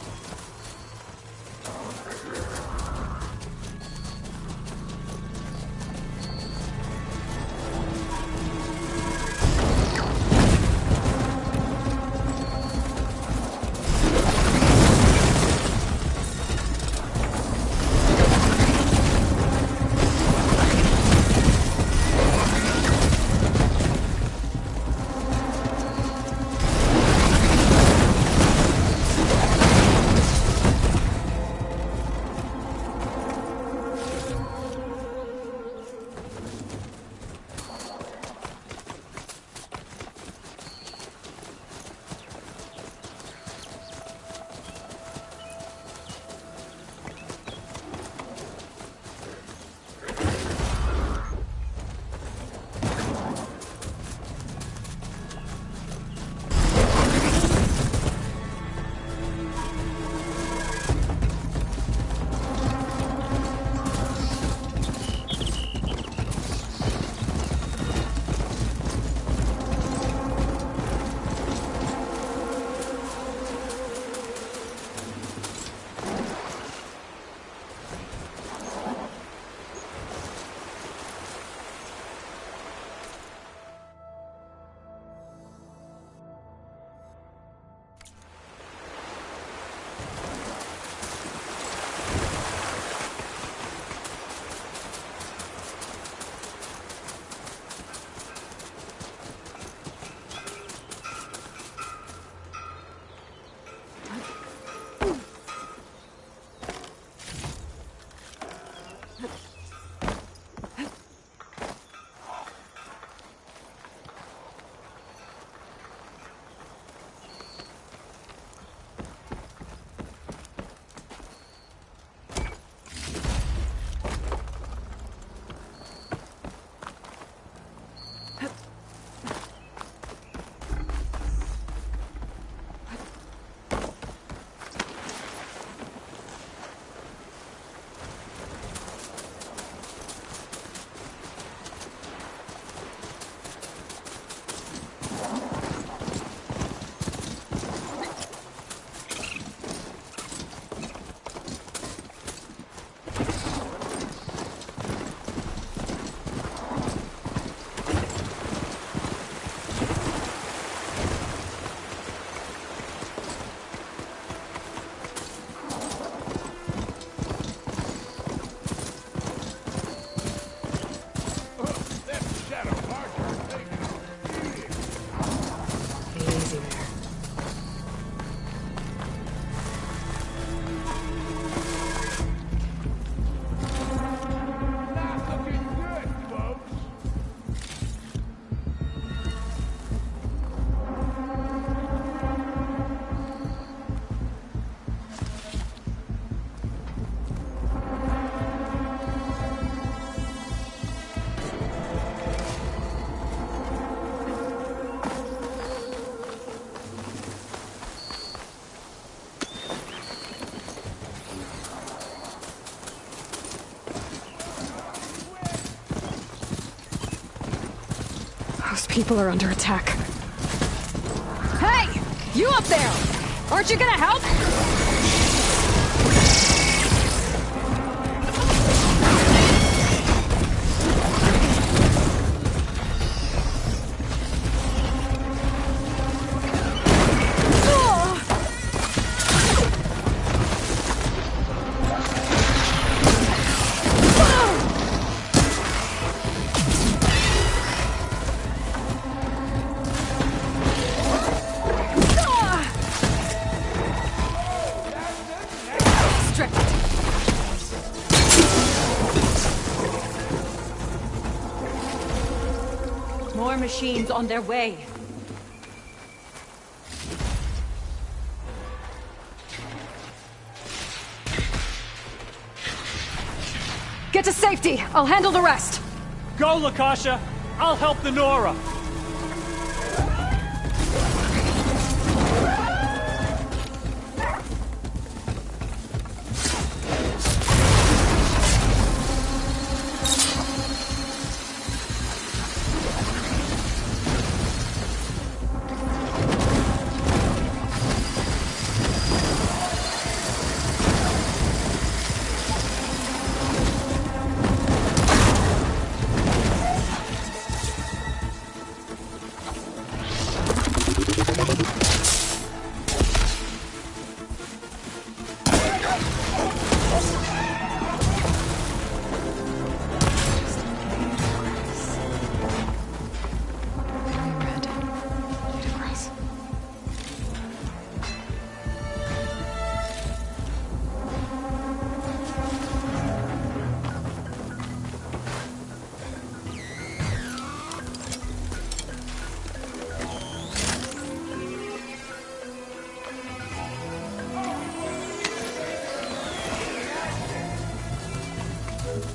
Those people are under attack. Hey! You up there! Aren't you gonna help? More machines on their way. Get to safety! I'll handle the rest! Go, Lakasha! I'll help the Nora! That's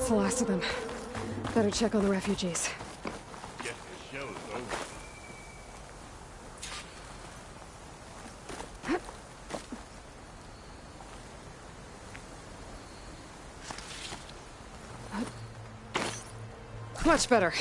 the last of them. Better check on the refugees. Guess the show's over. Much better.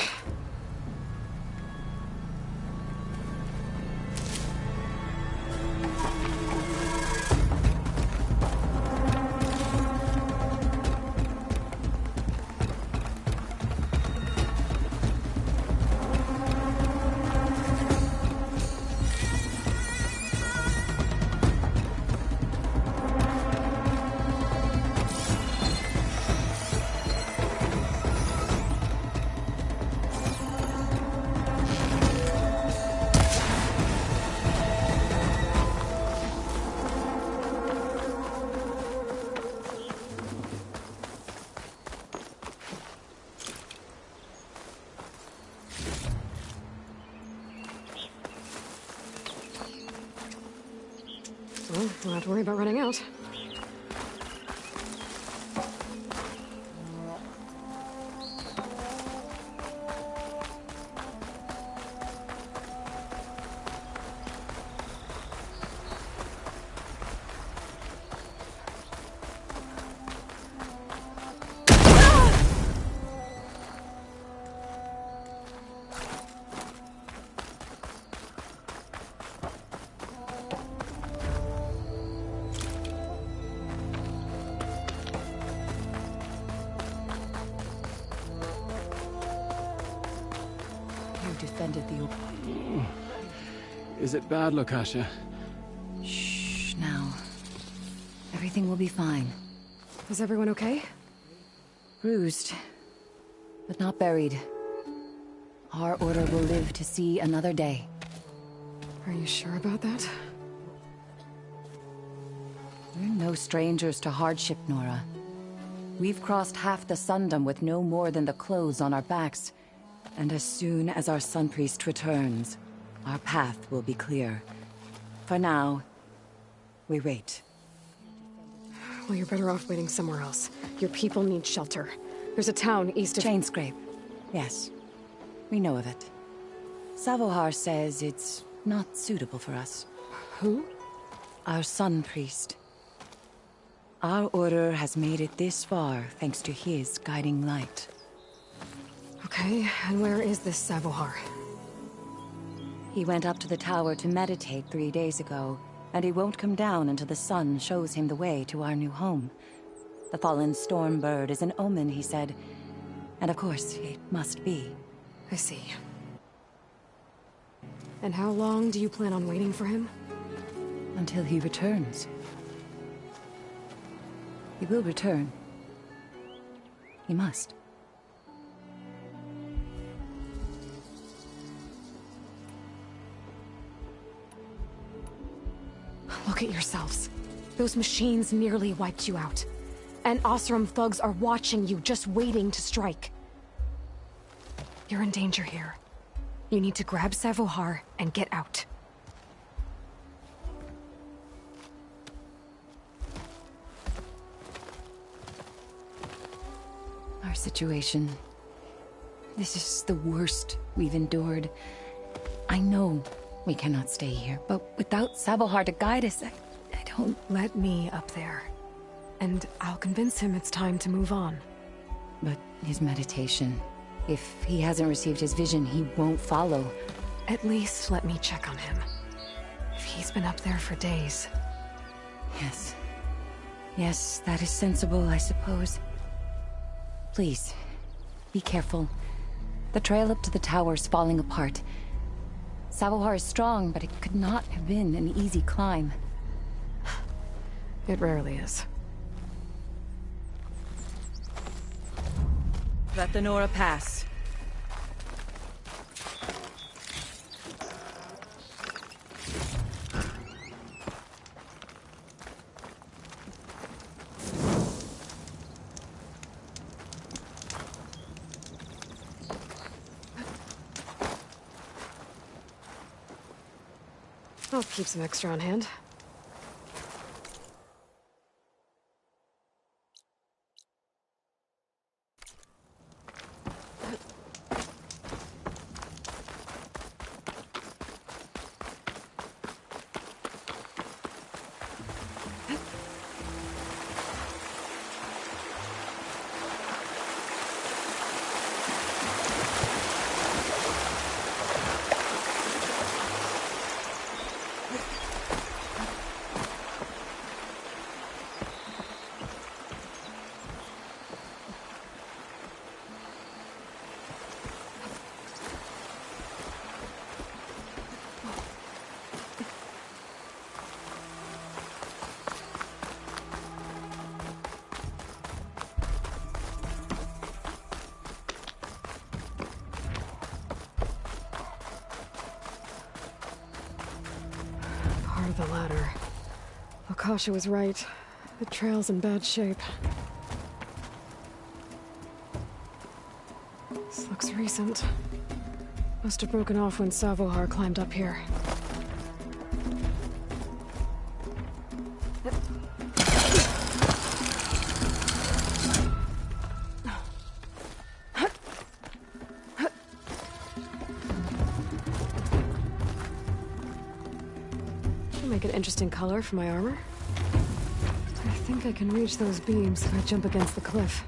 Well, we'll have to worry about running out. Defended the... Is it bad, Lukasha? Shh, now. Everything will be fine. Is everyone okay? Bruised, but not buried. Our order will live to see another day. Are you sure about that? We're no strangers to hardship, Nora. We've crossed half the Sundom with no more than the clothes on our backs. And as soon as our Sun Priest returns, our path will be clear. For now, we wait. Well, you're better off waiting somewhere else. Your people need shelter. There's a town east of... Chainscrape. Yes. We know of it. Savohar says it's not suitable for us. Who? Our Sun Priest. Our order has made it this far thanks to his guiding light. Okay, and where is this Savohar? He went up to the tower to meditate 3 days ago, and he won't come down until the sun shows him the way to our new home. The fallen storm bird is an omen, he said. And of course, it must be. I see. And how long do you plan on waiting for him? Until he returns. He will return. He must. Look at yourselves. Those machines nearly wiped you out. And Oseram thugs are watching you, just waiting to strike. You're in danger here. You need to grab Savohar and get out. Our situation. This is the worst we've endured. I know we cannot stay here, but without Savohar to guide us, I don't... Let me up there. And I'll convince him it's time to move on. But his meditation... If he hasn't received his vision, he won't follow. At least let me check on him. If he's been up there for days. Yes. Yes, that is sensible, I suppose. Please, be careful. The trail up to the tower's falling apart. Savohar is strong, but it could not have been an easy climb. It rarely is. Let the Nora pass. I'll keep some extra on hand. The ladder. Akasha was right. The trail's in bad shape. This looks recent. Must have broken off when Savohar climbed up here. Make an interesting color for my armor. I think I can reach those beams if I jump against the cliff.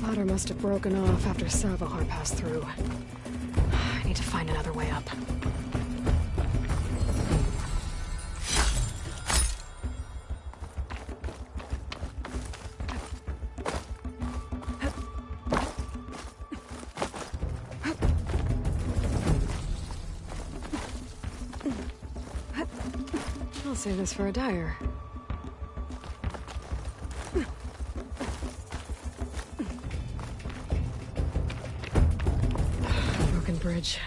Ladder must have broken off after Savohar passed through. I need to find another way up. I'll save this for a dyer. Broken bridge.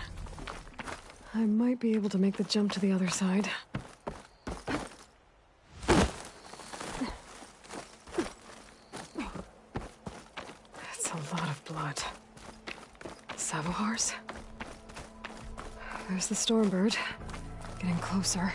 I might be able to make the jump to the other side. That's a lot of blood. Savohars? There's the Stormbird. Getting closer.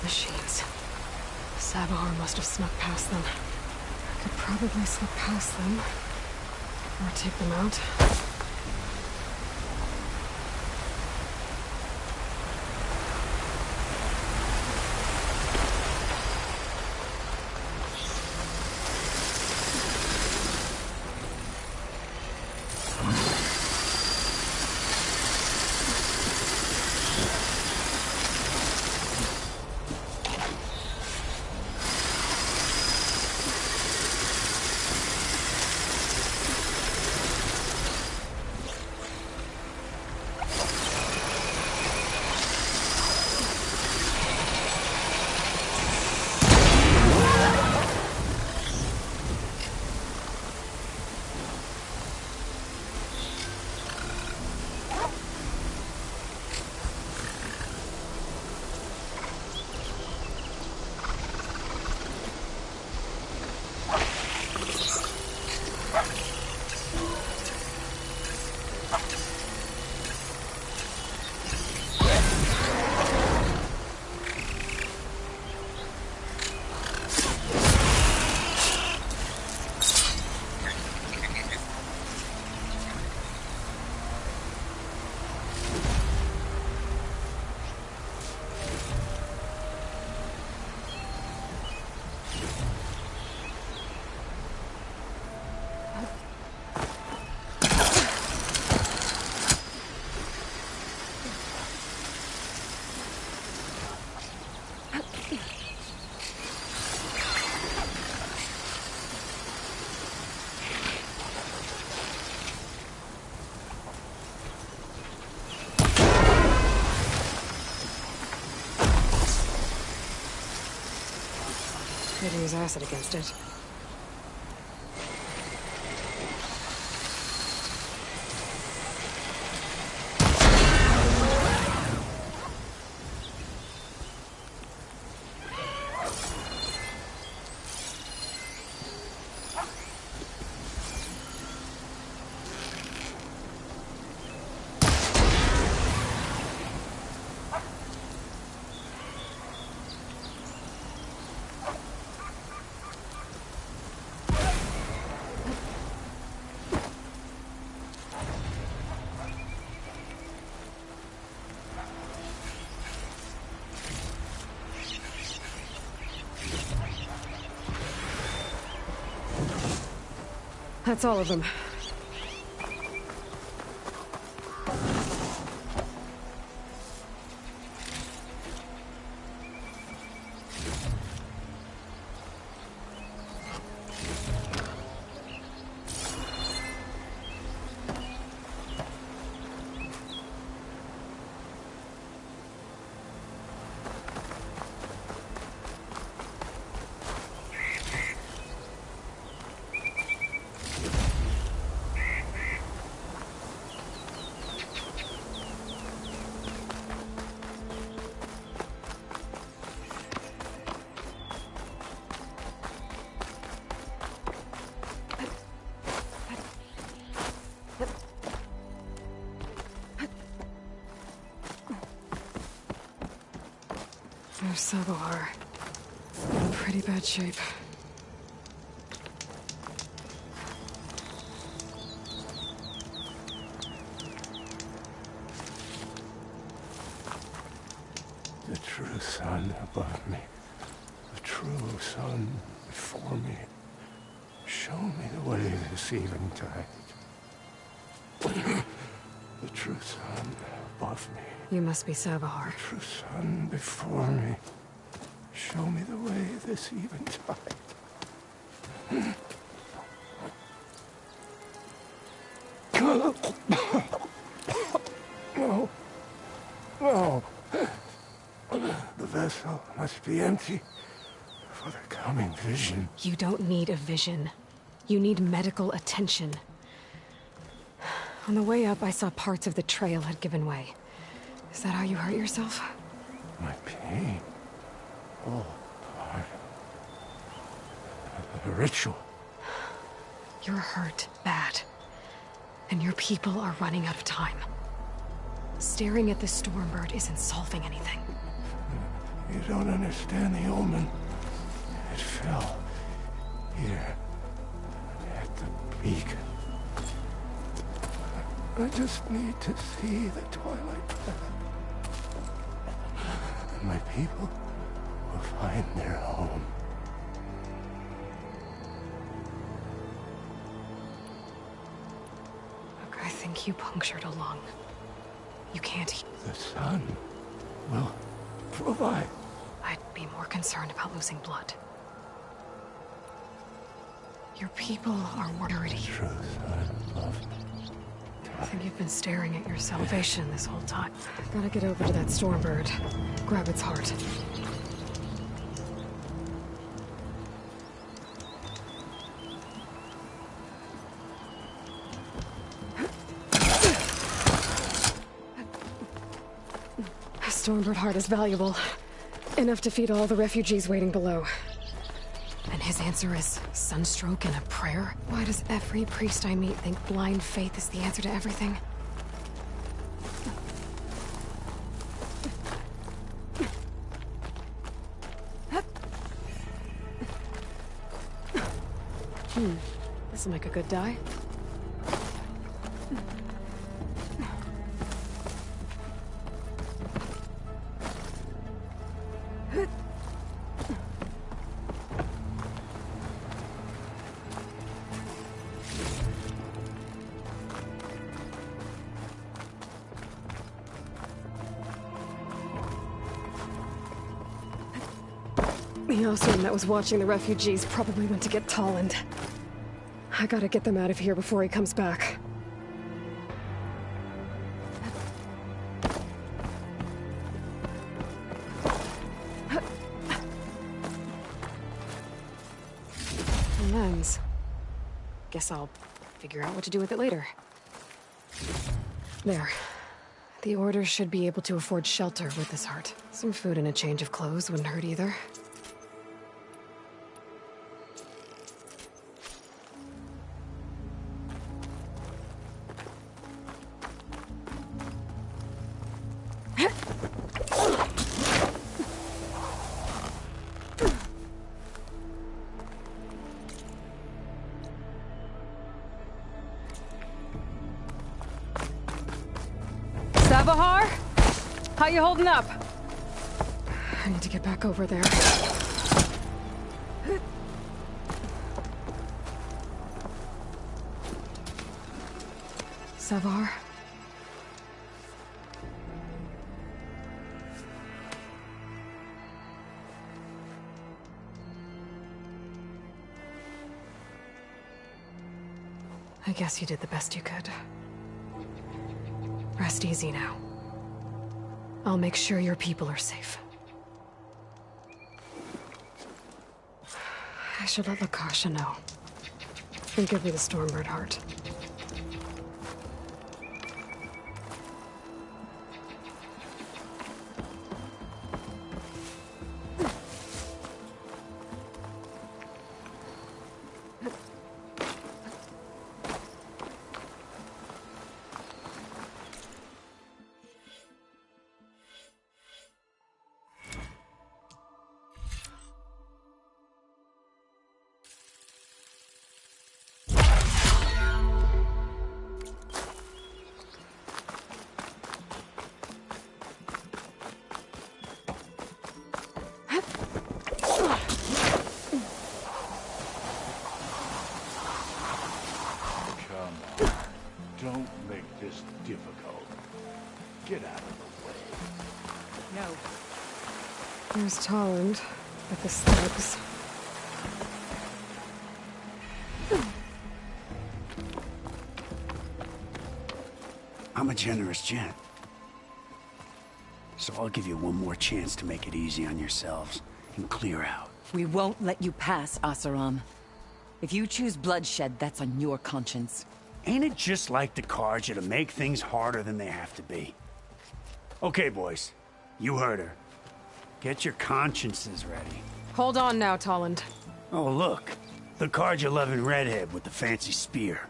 Machines. Savohar must have snuck past them. I could probably slip past them. Or take them out. Could use acid against it. That's all of them. There's Sabohar. In pretty bad shape. The true sun above me. The true sun before me. Show me the way this eventide. The true sun above me. You must be Sabohar. The true sun before me. Show me the way this eventide. No. No. The vessel must be empty for the coming vision. You don't need a vision. You need medical attention. On the way up, I saw parts of the trail had given way. Is that how you hurt yourself? My pain. All part of the ritual. You're hurt bad. And your people are running out of time. Staring at the Stormbird isn't solving anything. You don't understand the omen. It fell here at the beacon. I just need to see the twilight path. And my people will find their home. Look, I think you punctured a lung. You can't... The sun will provide. I'd be more concerned about losing blood. Your people are worried. True sun above me. I think you've been staring at your salvation this whole time. Gotta get over to that Stormbird. Grab its heart. Stormbird heart is valuable. Enough to feed all the refugees waiting below. And his answer is sunstroke and a prayer? Why does every priest I meet think blind faith is the answer to everything? This'll make a good dye. The Osram that was watching the refugees probably went to get Tolland. I gotta get them out of here before he comes back. Guess I'll figure out what to do with it later. There. The Order should be able to afford shelter with this heart. Some food and a change of clothes wouldn't hurt either. Savahar? How you holding up? I need to get back over there. Savahar? I guess you did the best you could. Rest easy now. I'll make sure your people are safe. I should let Lakasha know. And give her the Stormbird heart. Don't make this difficult. Get out of the way. No. There's Tolland with the slugs. I'm a generous gent. So I'll give you one more chance to make it easy on yourselves and clear out. We won't let you pass, Asaram. If you choose bloodshed, that's on your conscience. Ain't it just like the Karja to make things harder than they have to be? Okay, boys. You heard her. Get your consciences ready. Hold on now, Tolland. Oh, look. The Karja-loving redhead with the fancy spear.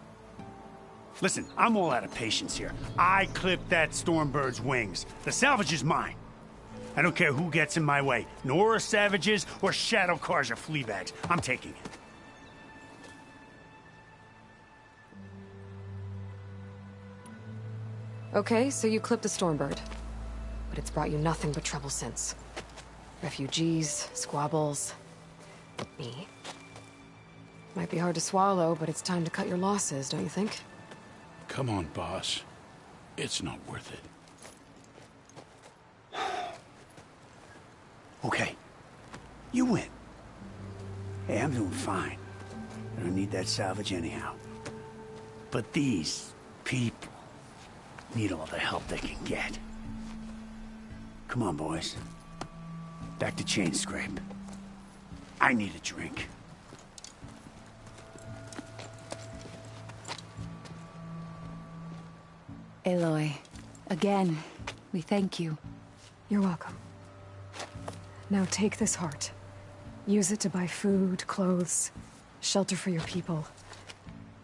Listen, I'm all out of patience here. I clipped that Stormbird's wings. The salvage is mine. I don't care who gets in my way. Nora savages or Shadow Karja fleabags. I'm taking it. Okay, so you clipped the Stormbird. But it's brought you nothing but trouble since. Refugees, squabbles, me. Might be hard to swallow, but it's time to cut your losses, don't you think? Come on, boss. It's not worth it. Okay. You win. Hey, I'm doing fine. I don't need that salvage anyhow. But these people need all the help they can get. Come on, boys. Back to Chain Scrape. I need a drink. Aloy, again, we thank you. You're welcome. Now take this heart. Use it to buy food, clothes, shelter for your people.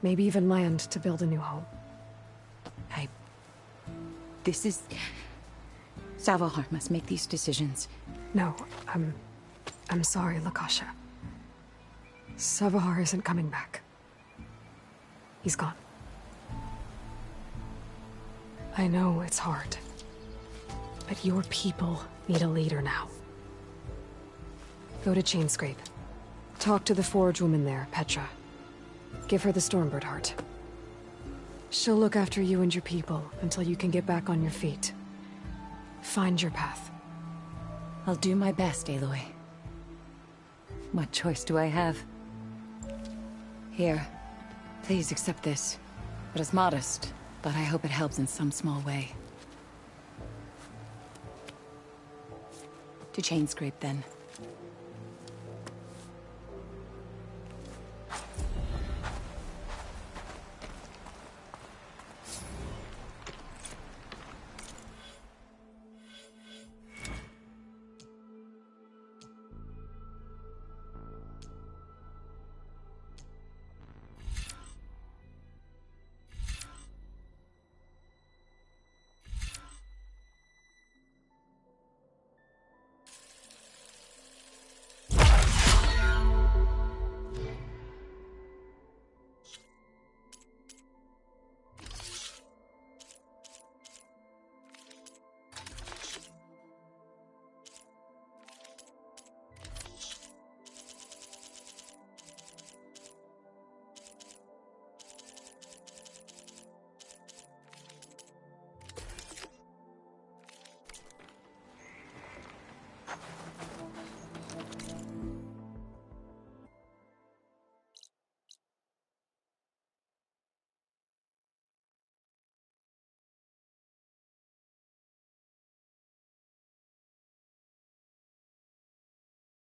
Maybe even land to build a new home. This is... Savahar must make these decisions. No, I'm sorry, Lakasha. Savahar isn't coming back. He's gone. I know it's hard, but your people need a leader now. Go to Chainscrape. Talk to the forge woman there, Petra. Give her the Stormbird heart. She'll look after you and your people until you can get back on your feet. Find your path. I'll do my best, Aloy. What choice do I have? Here, please accept this. It is modest, but I hope it helps in some small way. To Chainscrape, then.